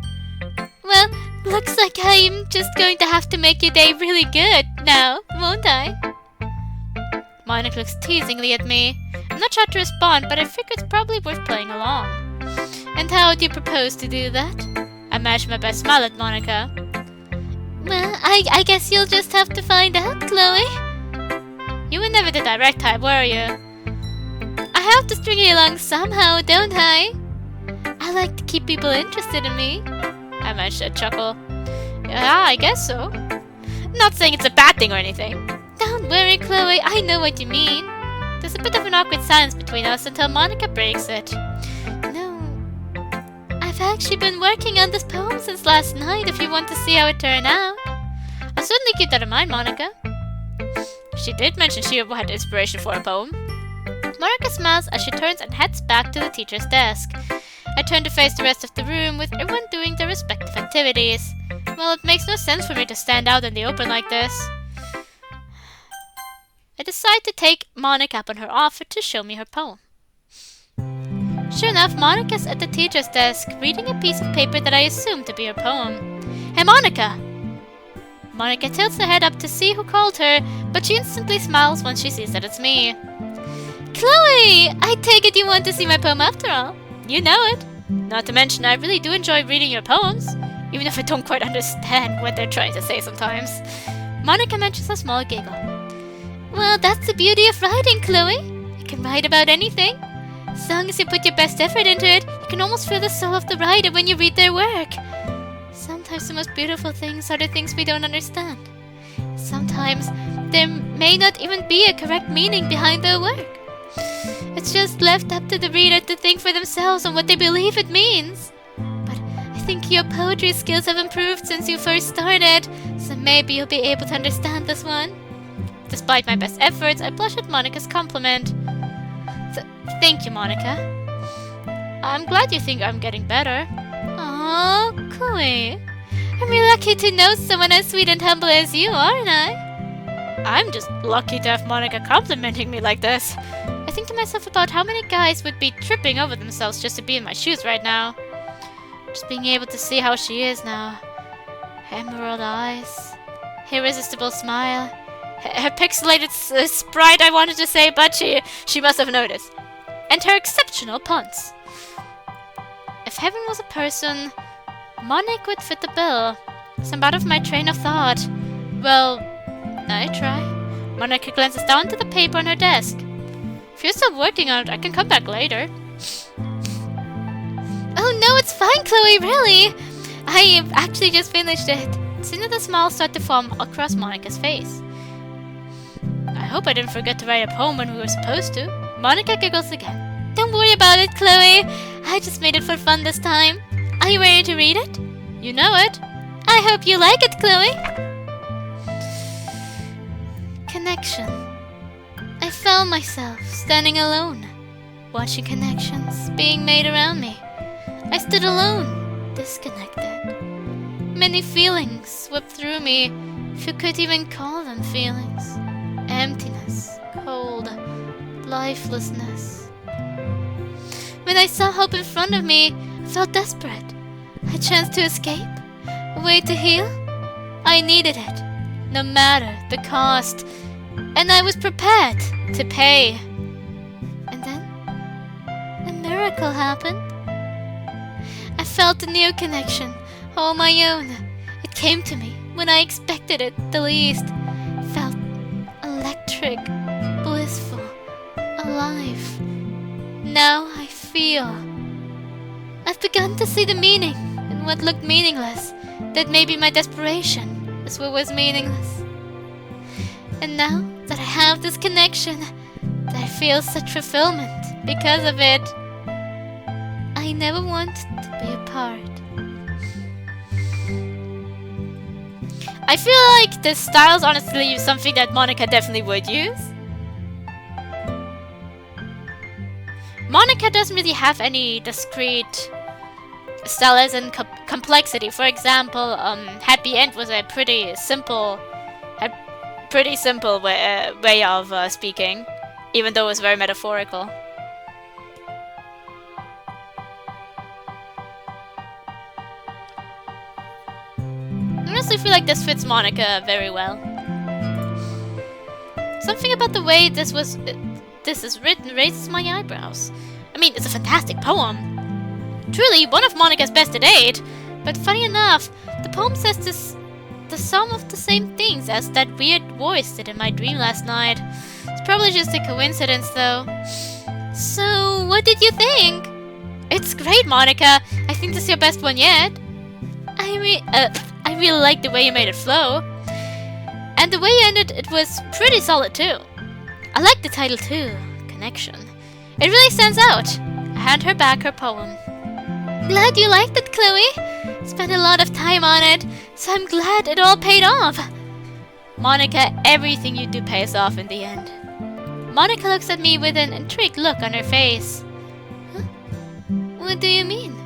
Well, looks like I'm just going to have to make your day really good now, won't I? Monika looks teasingly at me. I'm not sure how to respond, but I figure it's probably worth playing along. And how do you propose to do that? I managed my best smile at Monika. Well, I guess you'll just have to find out, Chloe. You were never the direct type, were you? I have to string you along somehow, don't I? I like to keep people interested in me. I managed to chuckle. Yeah, I guess so. Not saying it's a bad thing or anything. Don't worry, Chloe, I know what you mean. There's a bit of an awkward silence between us until Monika breaks it. No, I've actually been working on this poem since last night if you want to see how it turned out. I'll certainly keep that in mind, Monika. She did mention she had inspiration for a poem. Monika smiles as she turns and heads back to the teacher's desk. I turn to face the rest of the room with everyone doing their respective activities. Well, it makes no sense for me to stand out in the open like this. I decide to take Monika up on her offer to show me her poem. Sure enough, Monika's at the teacher's desk, reading a piece of paper that I assume to be her poem. Hey, Monika! Monika tilts her head up to see who called her, but she instantly smiles when she sees that it's me. Chloe! I take it you want to see my poem after all. You know it. Not to mention, I really do enjoy reading your poems, even if I don't quite understand what they're trying to say sometimes. Monika mentions a small giggle. Well, that's the beauty of writing, Chloe. You can write about anything. As long as you put your best effort into it, you can almost feel the soul of the writer when you read their work. Sometimes the most beautiful things are the things we don't understand. Sometimes there may not even be a correct meaning behind their work. It's just left up to the reader to think for themselves on what they believe it means. But I think your poetry skills have improved since you first started, so maybe you'll be able to understand this one. Despite my best efforts, I blush at Monika's compliment. Thank you, Monika. I'm glad you think I'm getting better. Oh, Chloe. I'm really lucky to know someone as sweet and humble as you, aren't I? I'm just lucky to have Monika complimenting me like this. I think to myself about how many guys would be tripping over themselves just to be in my shoes right now. Just being able to see how she is now. Her emerald eyes, her irresistible smile, her pixelated sprite, I wanted to say, but she must have noticed. And her exceptional puns. If heaven was a person, Monik would fit the bill. Some out of my train of thought. Well, I try. Monika glances down to the paper on her desk. If you're still working on it, I can come back later. Oh no, it's fine, Chloe, really. I actually just finished it. Soon the smiles start to form across Monika's face. I hope I didn't forget to write a poem when we were supposed to. Monika giggles again. Don't worry about it, Chloe. I just made it for fun this time. Are you ready to read it? You know it. I hope you like it, Chloe. Connection. I found myself standing alone, watching connections being made around me. I stood alone, disconnected. Many feelings swept through me, if you could even call them feelings. Emptiness, cold, lifelessness. When I saw hope in front of me, I felt desperate. A chance to escape? A way to heal? I needed it, no matter the cost. And I was prepared to pay. And then, a miracle happened. I felt a new connection, all my own. It came to me when I expected it the least. It felt electric, blissful, alive. Now I feel. I've begun to see the meaning in what looked meaningless. That maybe my desperation is what was meaningless. And now that I have this connection, that I feel such fulfillment because of it, I never wanted to be apart. I feel like the styles honestly is something that Monika definitely would use. Monika doesn't really have any discrete styles and complexity. For example, Happy End was a pretty simple way of speaking, even though it was very metaphorical. I honestly feel like this fits Monika very well. Something about the way this is written raises my eyebrows. I mean, it's a fantastic poem. Truly, one of Monika's best to date. But funny enough, the poem says the sum of the same things as that weird voice did in my dream last night. It's probably just a coincidence, though. So, what did you think? It's great, Monika. I think this is your best one yet. I really like the way you made it flow. And the way you ended it was pretty solid, too. I like the title, too. Connection. It really stands out. I hand her back her poem. Glad you liked it, Chloe. Spent a lot of time on it, so I'm glad it all paid off. Monika, everything you do pays off in the end. Monika looks at me with an intrigued look on her face. Huh? What do you mean?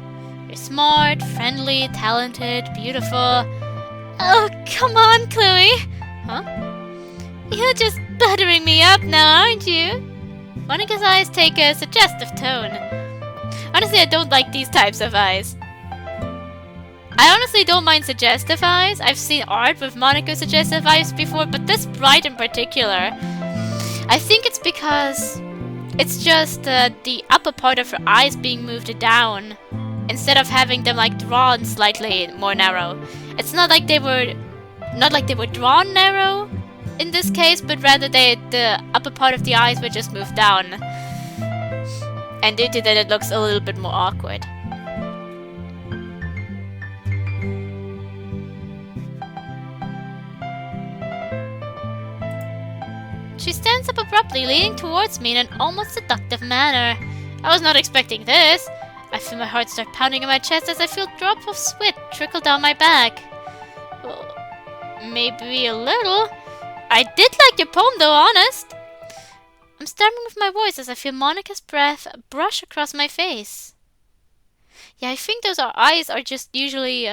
You're smart, friendly, talented, beautiful. Oh, come on, Chloe. Huh? You're just buttering me up now, aren't you? Monika's eyes take a suggestive tone. Honestly, I don't like these types of eyes. I honestly don't mind suggestive eyes. I've seen art with Monika's suggestive eyes before, but this bright in particular, I think it's because it's just the upper part of her eyes being moved down instead of having them like drawn slightly more narrow. It's not like they were drawn narrow in this case, but rather the upper part of the eyes were just moved down. And due to that, it looks a little bit more awkward. She stands up abruptly, leaning towards me in an almost seductive manner. I was not expecting this. I feel my heart start pounding in my chest as I feel drops of sweat trickle down my back. Well, maybe a little. I did like your poem though, honest. I'm stammering with my voice as I feel Monika's breath brush across my face. Yeah, I think those eyes are just usually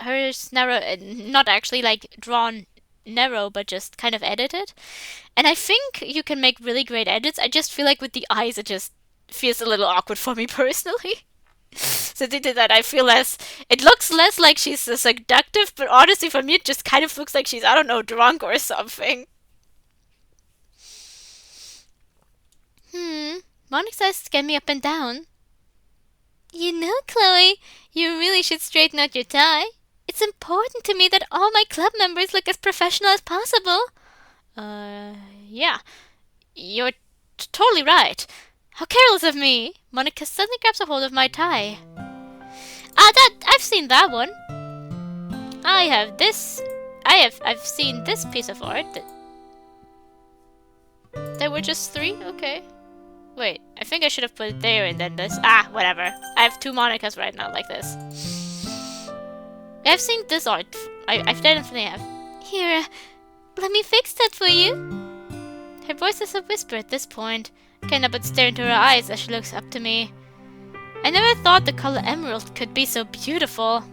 hers narrow, not actually like drawn narrow, but just kind of edited. And I think you can make really great edits. I just feel like with the eyes, it just feels a little awkward for me personally. So they did that. I feel less. It looks less like she's seductive, but honestly, for me, it just kind of looks like she's, I don't know, drunk or something. Monika's eyes scan me up and down. You know, Chloe, you really should straighten out your tie. It's important to me that all my club members look as professional as possible. Yeah. You're totally right. How careless of me. Monika suddenly grabs a hold of my tie. I've seen that one. I've seen this piece of art. There were just 3? Okay. Wait, I think I should have put it there and then this. Whatever. I have 2 Monikas right now, like this. I've seen this art. I definitely have. Here, let me fix that for you. Her voice is a whisper at this point. I cannot but stare into her eyes as she looks up to me. I never thought the color emerald could be so beautiful.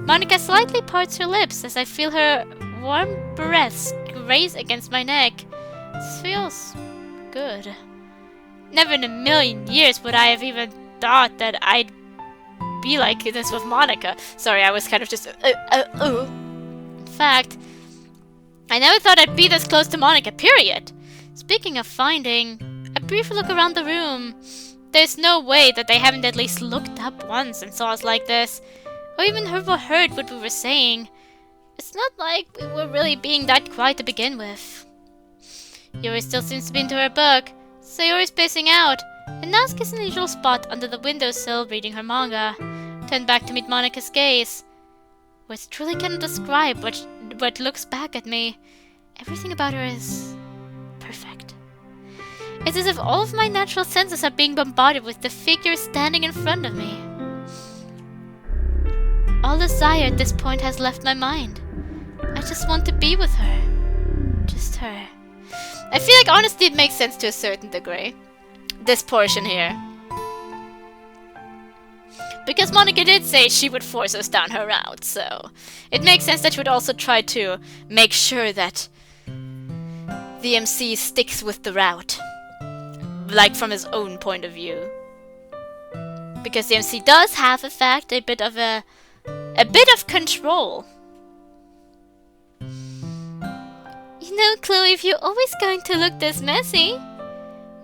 Monika slightly parts her lips as I feel her warm breath graze against my neck. This feels good. Never in a million years would I have even thought that I'd be like this with Monika. Sorry, I was kind of just In fact, I never thought I'd be this close to Monika, period. Speaking of finding, a brief look around the room. There's no way that they haven't at least looked up once and saw us like this, or even heard what we were saying. It's not like we were really being that quiet to begin with. Yuri still seems to be into her book. Sayori's spacing out, and Natsuki's in the usual spot under the windowsill reading her manga. Turned back to meet Monika's gaze. Words truly cannot describe what looks back at me. Everything about her is perfect. It's as if all of my natural senses are being bombarded with the figure standing in front of me. All desire at this point has left my mind. I just want to be with her. Just her. I feel like honestly it makes sense to a certain degree. This portion here. Because Monika did say she would force us down her route, so it makes sense that she would also try to make sure that the MC sticks with the route. Like from his own point of view. Because the MC does have, in fact, a bit of control. You know, Chloe, if you're always going to look this messy,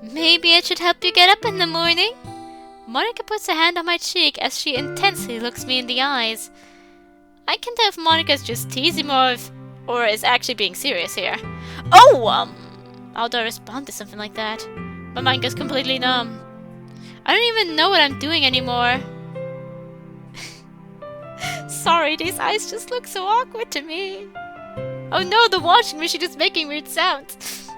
maybe I should help you get up in the morning. Monika puts her hand on my cheek as she intensely looks me in the eyes. I can tell if Monika's just teasing me or is actually being serious here. How do I respond to something like that? My mind goes completely numb. I don't even know what I'm doing anymore. Sorry, these eyes just look so awkward to me. Oh no, the washing machine is making weird sounds.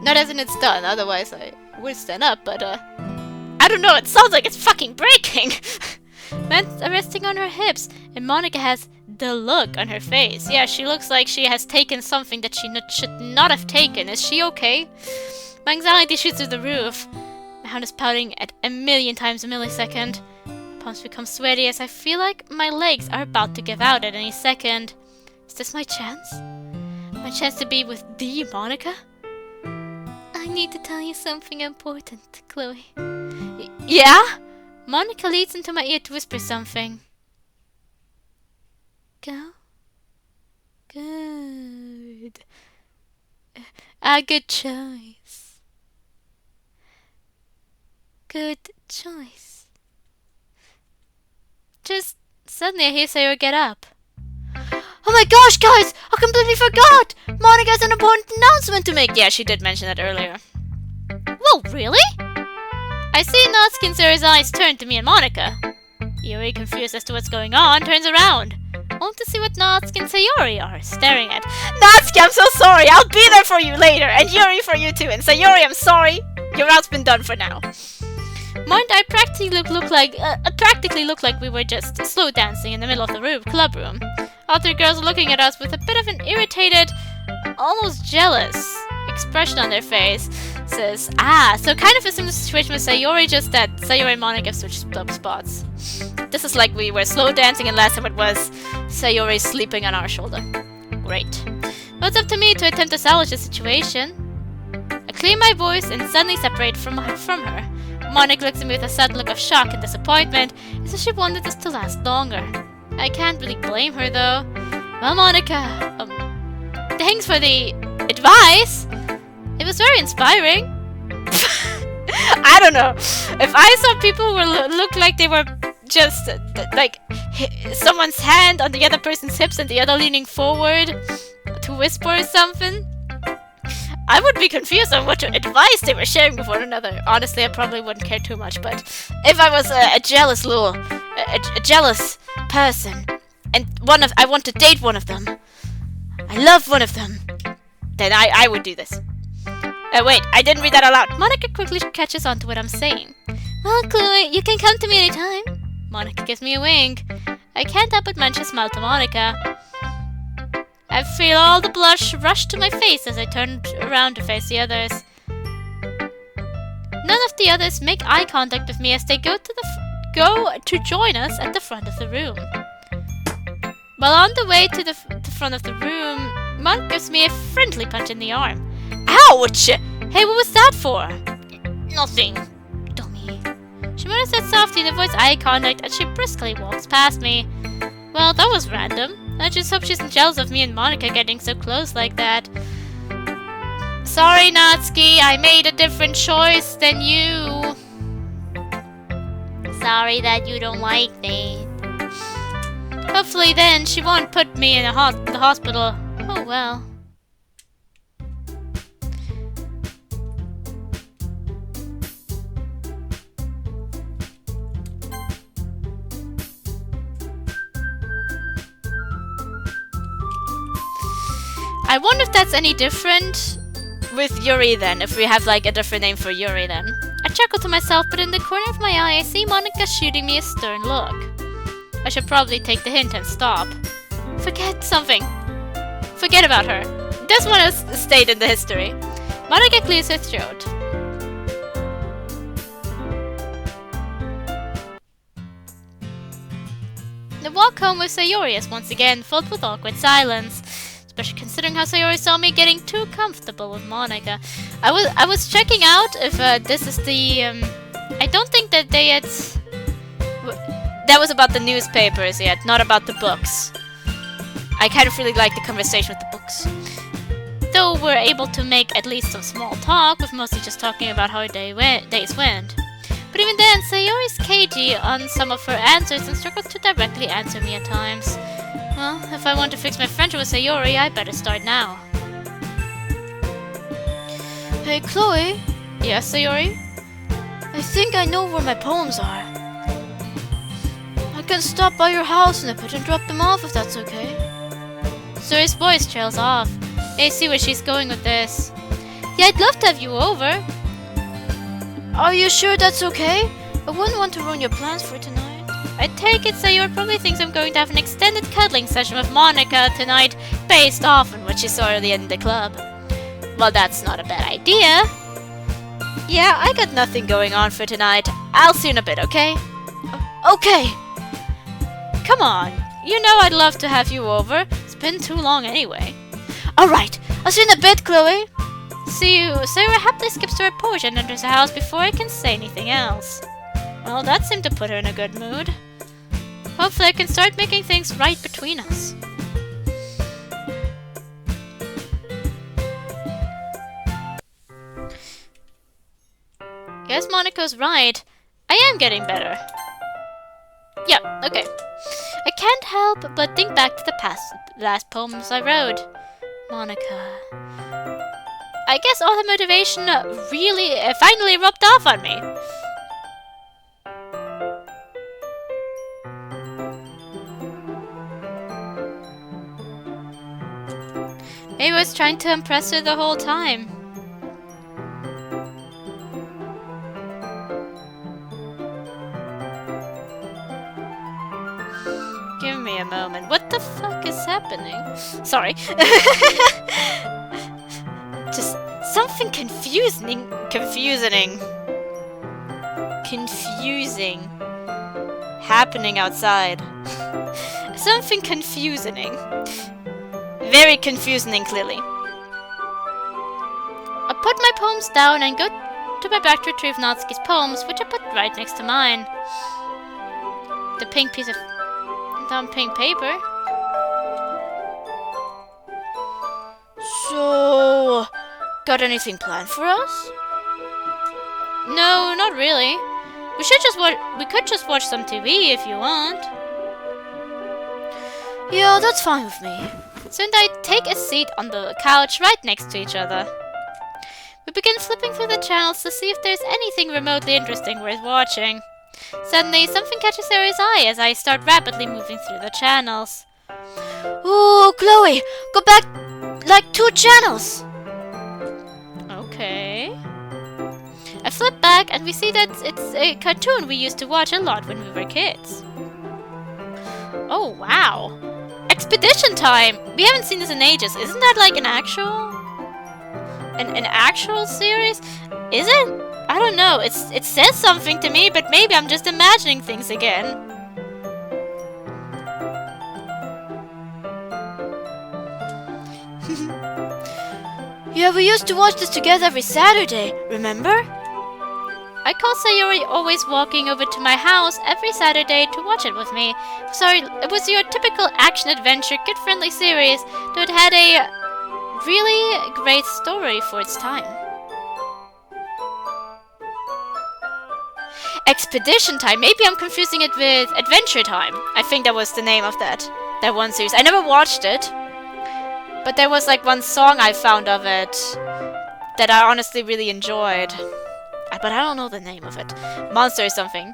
Not as in it's done, otherwise I would stand up, but I don't know, it sounds like it's fucking breaking. Hands are resting on her hips, and Monika has the look on her face. Yeah, she looks like she has taken something that she should not have taken. Is she okay? My anxiety shoots through the roof. My hand is pouting at 1,000,000 times a millisecond. My palms become sweaty as I feel like my legs are about to give out at any second. Is this my chance? My chance to be with the Monika? I need to tell you something important, Chloe. Yeah? Monika leads into my ear to whisper something. Go? Good. A good choice. Good choice. Just suddenly I hear Sayori get up. Oh my gosh, guys! I completely forgot! Monika has an important announcement to make! Yeah, she did mention that earlier. Whoa, really? I see Natsuki and Sayori's eyes turn to me and Monika. Yuri, confused as to what's going on, turns around. Only to see what Natsuki and Sayori are staring at. Natsuki, I'm so sorry! I'll be there for you later! And Yuri for you too! And Sayori, I'm sorry! Your route's been done for now. Mind I practically look like we were just slow dancing in the middle of the club room. All 3 girls are looking at us with a bit of an irritated, almost jealous expression on their face. Says, so kind of a similar situation with Sayori, just that Sayori and Monika switched spots. This is like we were slow dancing and last time it was Sayori sleeping on our shoulder. Great. Well, it's up to me to attempt to salvage the situation. I clear my voice and suddenly separate from her. Monika looks at me with a sudden look of shock and disappointment, as if she wanted this to last longer. I can't really blame her, though. Well, Monika, thanks for the advice. It was very inspiring. I don't know. If I saw people who looked like they were just like someone's hand on the other person's hips and the other leaning forward to whisper or something, I would be confused on what advice they were sharing with one another. Honestly, I probably wouldn't care too much, but if I was a jealous jealous person, and I want to date one of them, I love one of them, then I would do this. Wait, I didn't read that out loud. Monika quickly catches on to what I'm saying. Well, Chloe, you can come to me anytime. Monika gives me a wink. I can't help but mention smile to Monika. I feel all the blush rush to my face as I turn around to face the others. None of the others make eye contact with me as they go to join us at the front of the room. While on the way to the front of the room, Monika gives me a friendly punch in the arm. Ouch! Hey, what was that for? Nothing. Dummy. She mutters that softly and avoids eye contact as she briskly walks past me. Well, that was random. I just hope she isn't jealous of me and Monika getting so close like that. Sorry, Natsuki, I made a different choice than you. Sorry that you don't like me. Hopefully then she won't put me in the hospital. Oh well. I wonder if that's any different with Yuri then, if we have like a different name for Yuri then. I chuckle to myself, but in the corner of my eye I see Monika shooting me a stern look. I should probably take the hint and stop. Forget something. Forget about her. Doesn't want to stay in the history. Monika clears her throat. The walk home with Sayori is once again filled with awkward silence. Especially considering how Sayori saw me getting too comfortable with Monika. I was checking out if this is the I don't think that they had that was about the newspapers yet, not about the books. I kind of really like the conversation with the books. Though we're able to make at least some small talk, with mostly just talking about how days went. But even then, Sayori's cagey on some of her answers and struggles to directly answer me at times. Well, if I want to fix my friendship with Sayori, I better start now. Hey, Chloe? Yes, Sayori? I think I know where my poems are. I can stop by your house in a bit and drop them off if that's okay. Sayori's voice trails off. I see where she's going with this. Yeah, I'd love to have you over. Are you sure that's okay? I wouldn't want to ruin your plans for tonight. I take it Sayori probably thinks I'm going to have an extended cuddling session with Monika tonight, based off on what she saw earlier in the club. Well, that's not a bad idea. Yeah, I got nothing going on for tonight. I'll see you in a bit, okay? Okay! Come on, you know I'd love to have you over. It's been too long anyway. Alright, I'll see you in a bit, Chloe. See you. Sayori happily skips to her porch and enters the house before I can say anything else. Well, that seemed to put her in a good mood. Hopefully I can start making things right between us. Guess Monika's right. I am getting better. Yeah, okay. I can't help but think back to the last poems I wrote. Monika. I guess all the motivation really finally rubbed off on me. Maybe I was trying to impress her the whole time. Give me a moment. What the fuck is happening? Sorry. Just something confusing happening outside. Something confusing. very confusing and clearly. I put my poems down and go to my back to retrieve Natsuki's poems, which I put right next to mine. The pink piece of pink paper. So, got anything planned for us? No, not really. We could just watch some TV if you want. Yeah, that's fine with me. So I take a seat on the couch right next to each other. We begin flipping through the channels to see if there's anything remotely interesting worth watching. Suddenly, something catches Sayori's eye as I start rapidly moving through the channels. Ooh, Chloe! Go back like 2 channels! Okay. I flip back and we see that it's a cartoon we used to watch a lot when we were kids. Oh, wow. Expedition Time! We haven't seen this in ages. Isn't that like an actual... An actual series? Is it? I don't know. It says something to me, but maybe I'm just imagining things again. Yeah, we used to watch this together every Saturday, remember? I call Sayori always walking over to my house every Saturday to watch it with me. Sorry, it was your typical action-adventure, kid-friendly series that had a really great story for its time. Expedition Time. Maybe I'm confusing it with Adventure Time. I think that was the name of that one series. I never watched it, but there was like one song I found of it that I honestly really enjoyed. But I don't know the name of it. Monster or something.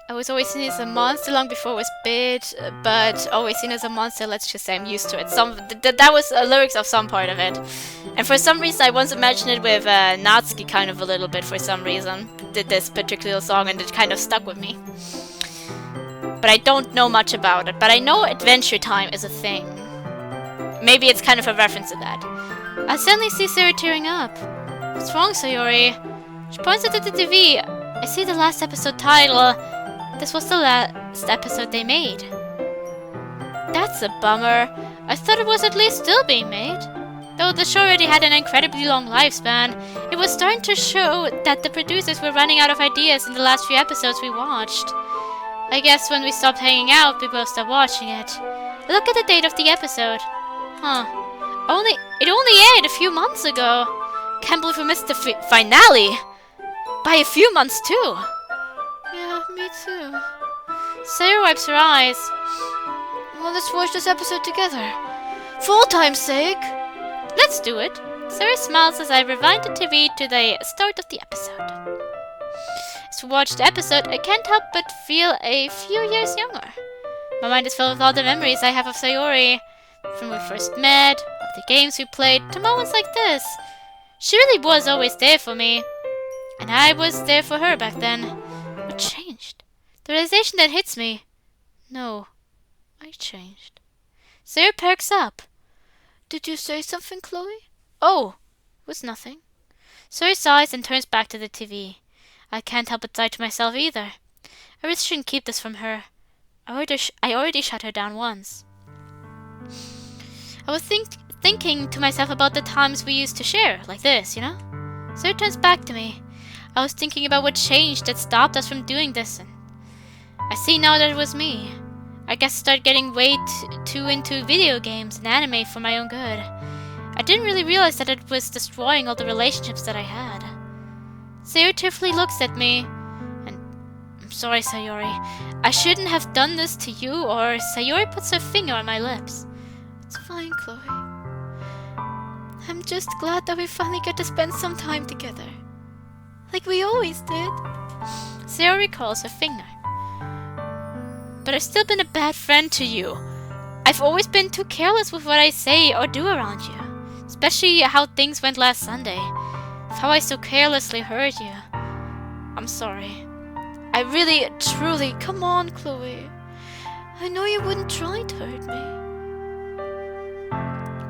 I was always seen as a monster long before it was big, but always seen as a monster, let's just say I'm used to it. That was lyrics of some part of it. And for some reason I once imagined it with Natsuki kind of a little bit for some reason. Did this particular song and it kind of stuck with me. But I don't know much about it. But I know Adventure Time is a thing. Maybe it's kind of a reference to that. I suddenly see Sayori tearing up. What's wrong, Sayori? She points at the TV. I see the last episode title. This was the last episode they made. That's a bummer. I thought it was at least still being made. Though the show already had an incredibly long lifespan, it was starting to show that the producers were running out of ideas in the last few episodes we watched. I guess when we stopped hanging out, we both stopped watching it. Look at the date of the episode. Huh. It only aired a few months ago. Can't believe we missed the finale. By a few months too. Yeah, me too. Sayori wipes her eyes. Well, let's watch this episode together. For old time's sake. Let's do it. Sayori smiles as I rewind the TV to the start of the episode. As we watch the episode, I can't help but feel a few years younger. My mind is filled with all the memories I have of Sayori. From when we first met, of the games we played, to moments like this. She really was always there for me. And I was there for her back then. What changed? The realization that hits me. No, I changed. Sayori perks up. Did you say something, Chloe? Oh, it was nothing. Sayori sighs and turns back to the TV. I can't help but sigh to myself either. I really shouldn't keep this from her. I already shut her down once. I was thinking to myself about the times we used to share, like this, you know? So it turns back to me. I was thinking about what changed that stopped us from doing this, and I see now that it was me. I guess I started getting way too into video games and anime for my own good. I didn't really realize that it was destroying all the relationships that I had. Sayori tearfully looks at me, and I'm sorry, Sayori. I shouldn't have done this to you, or Sayori puts her finger on my lips. It's fine, Chloe. I'm just glad that we finally get to spend some time together. Like we always did. Sayori curls her finger. But I've still been a bad friend to you. I've always been too careless with what I say or do around you. Especially how things went last Sunday. How I so carelessly hurt you. I'm sorry. I really, truly... Come on, Chloe. I know you wouldn't try to hurt me.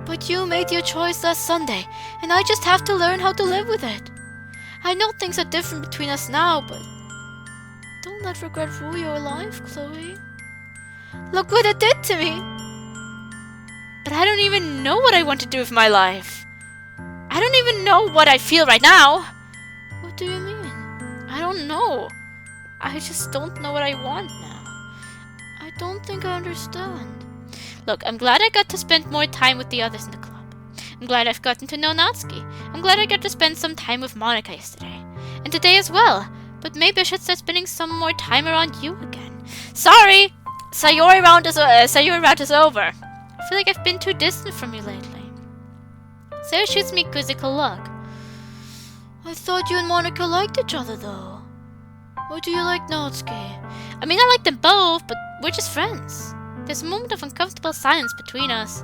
But you made your choice last Sunday, and I just have to learn how to live with it. I know things are different between us now, but don't let regret rule your life, Chloe. Look what it did to me! But I don't even know what I want to do with my life. I don't even know what I feel right now. What do you mean? I don't know. I just don't know what I want now. I don't think I understand. Look, I'm glad I got to spend more time with the others in the club. I'm glad I've gotten to know Natsuki. I'm glad I got to spend some time with Monika yesterday. And today as well. But maybe I should start spending some more time around you again. Sorry! Sayori round is over. I feel like I've been too distant from you lately. Sarah shoots me a quizzical look. I thought you and Monika liked each other though. Why do you like Natsuki? I mean, I like them both, but we're just friends. There's a moment of uncomfortable silence between us.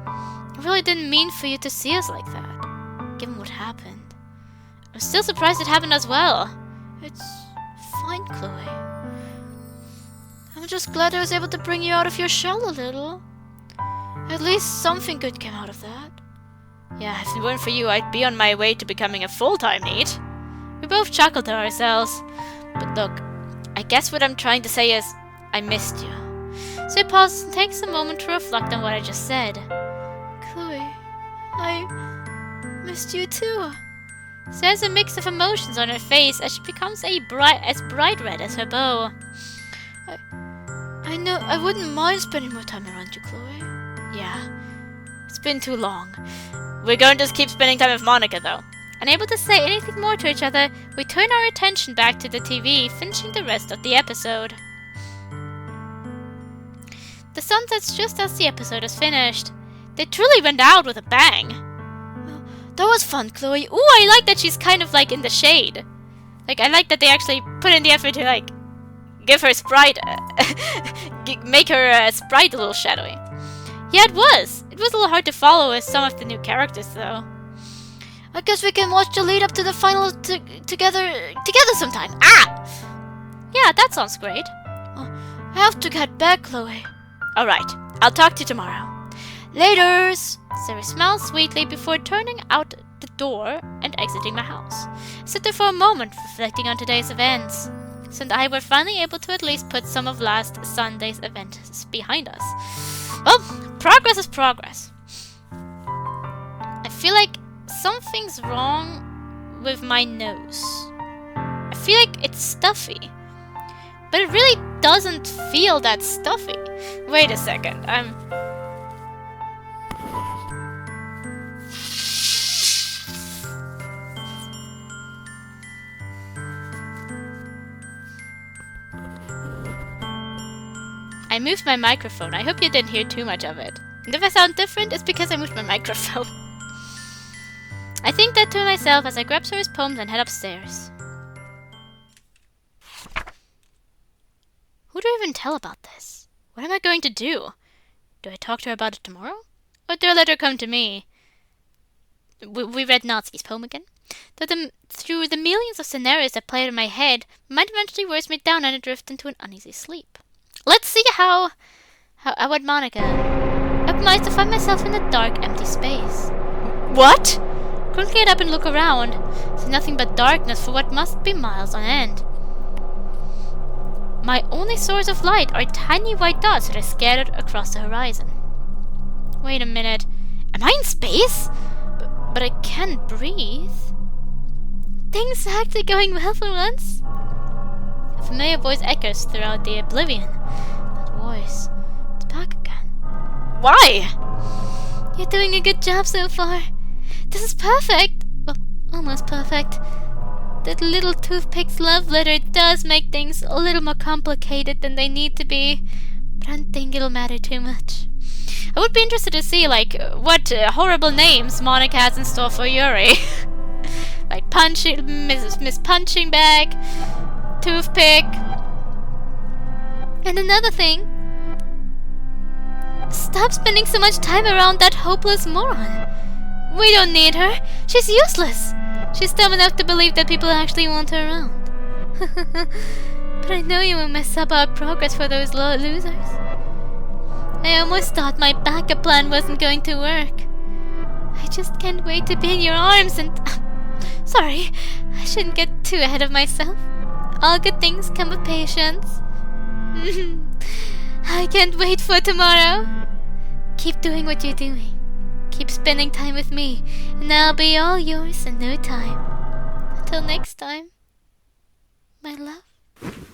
I really didn't mean for you to see us like that, given what happened. I'm still surprised it happened as well. It's fine, Chloe. I'm just glad I was able to bring you out of your shell a little. At least something good came out of that. Yeah, if it weren't for you, I'd be on my way to becoming a full-time NEET. We both chuckled to ourselves. But look, I guess what I'm trying to say is, I missed you. So he pauses and takes a moment to reflect on what I just said. Chloe, I missed you too. There's a mix of emotions on her face as she becomes as bright red as her bow. I know I wouldn't mind spending more time around you, Chloe. Yeah, it's been too long. We're going to just keep spending time with Monika, though. Unable to say anything more to each other, we turn our attention back to the TV, finishing the rest of the episode. The sun sets just as the episode is finished. They truly went out with a bang. That was fun, Chloe. Ooh, I like that she's kind of like in the shade. Like, I like that they actually put in the effort to like give her sprite, make her sprite a little shadowy. Yeah, it was. It was a little hard to follow with some of the new characters, though. I guess we can watch the lead up to the final together sometime. Ah! Yeah, that sounds great. I have to get back, Chloe. Alright, I'll talk to you tomorrow. Laters! Sarah smiles sweetly before turning out the door and exiting my house. I sit there for a moment, reflecting on today's events. So and I were finally able to at least put some of last Sunday's events behind us. Well, progress is progress. I feel like something's wrong with my nose. I feel like it's stuffy. But it really doesn't feel that stuffy. Wait a second, I moved my microphone. I hope you didn't hear too much of it. And if I sound different, it's because I moved my microphone. I think that to myself as I grab Sarah's poems and head upstairs. Who do I even tell about this? What am I going to do? Do I talk to her about it tomorrow? Or do I let her come to me? We read Natsuki's poem again. Through the millions of scenarios that played in my head, my mind eventually wears me down and I drift into an uneasy sleep. Let's see how I would Monika. Open my eyes to find myself in a dark, empty space. What? Quickly get up and look around. See nothing but darkness for what must be miles on end. My only source of light are tiny white dots that are scattered across the horizon. Wait a minute. Am I in space? But I can't breathe. Things are actually going well for once. A familiar voice echoes throughout the oblivion. That voice, it's back again. Why? You're doing a good job so far. This is perfect. Well, almost perfect. That little toothpick's love letter does make things a little more complicated than they need to be. But I don't think it'll matter too much. I would be interested to see, like, what horrible names Monika has in store for Yuri. Like Miss Punching Bag, Toothpick. And another thing. Stop spending so much time around that hopeless moron. We don't need her. She's useless. She's dumb enough to believe that people actually want her around. But I know you won't mess up our progress for those losers. I almost thought my backup plan wasn't going to work. I just can't wait to be in your arms and... Sorry, I shouldn't get too ahead of myself. All good things come with patience. I can't wait for tomorrow. Keep doing what you're doing. Keep spending time with me, and I'll be all yours in no time. Until next time, my love.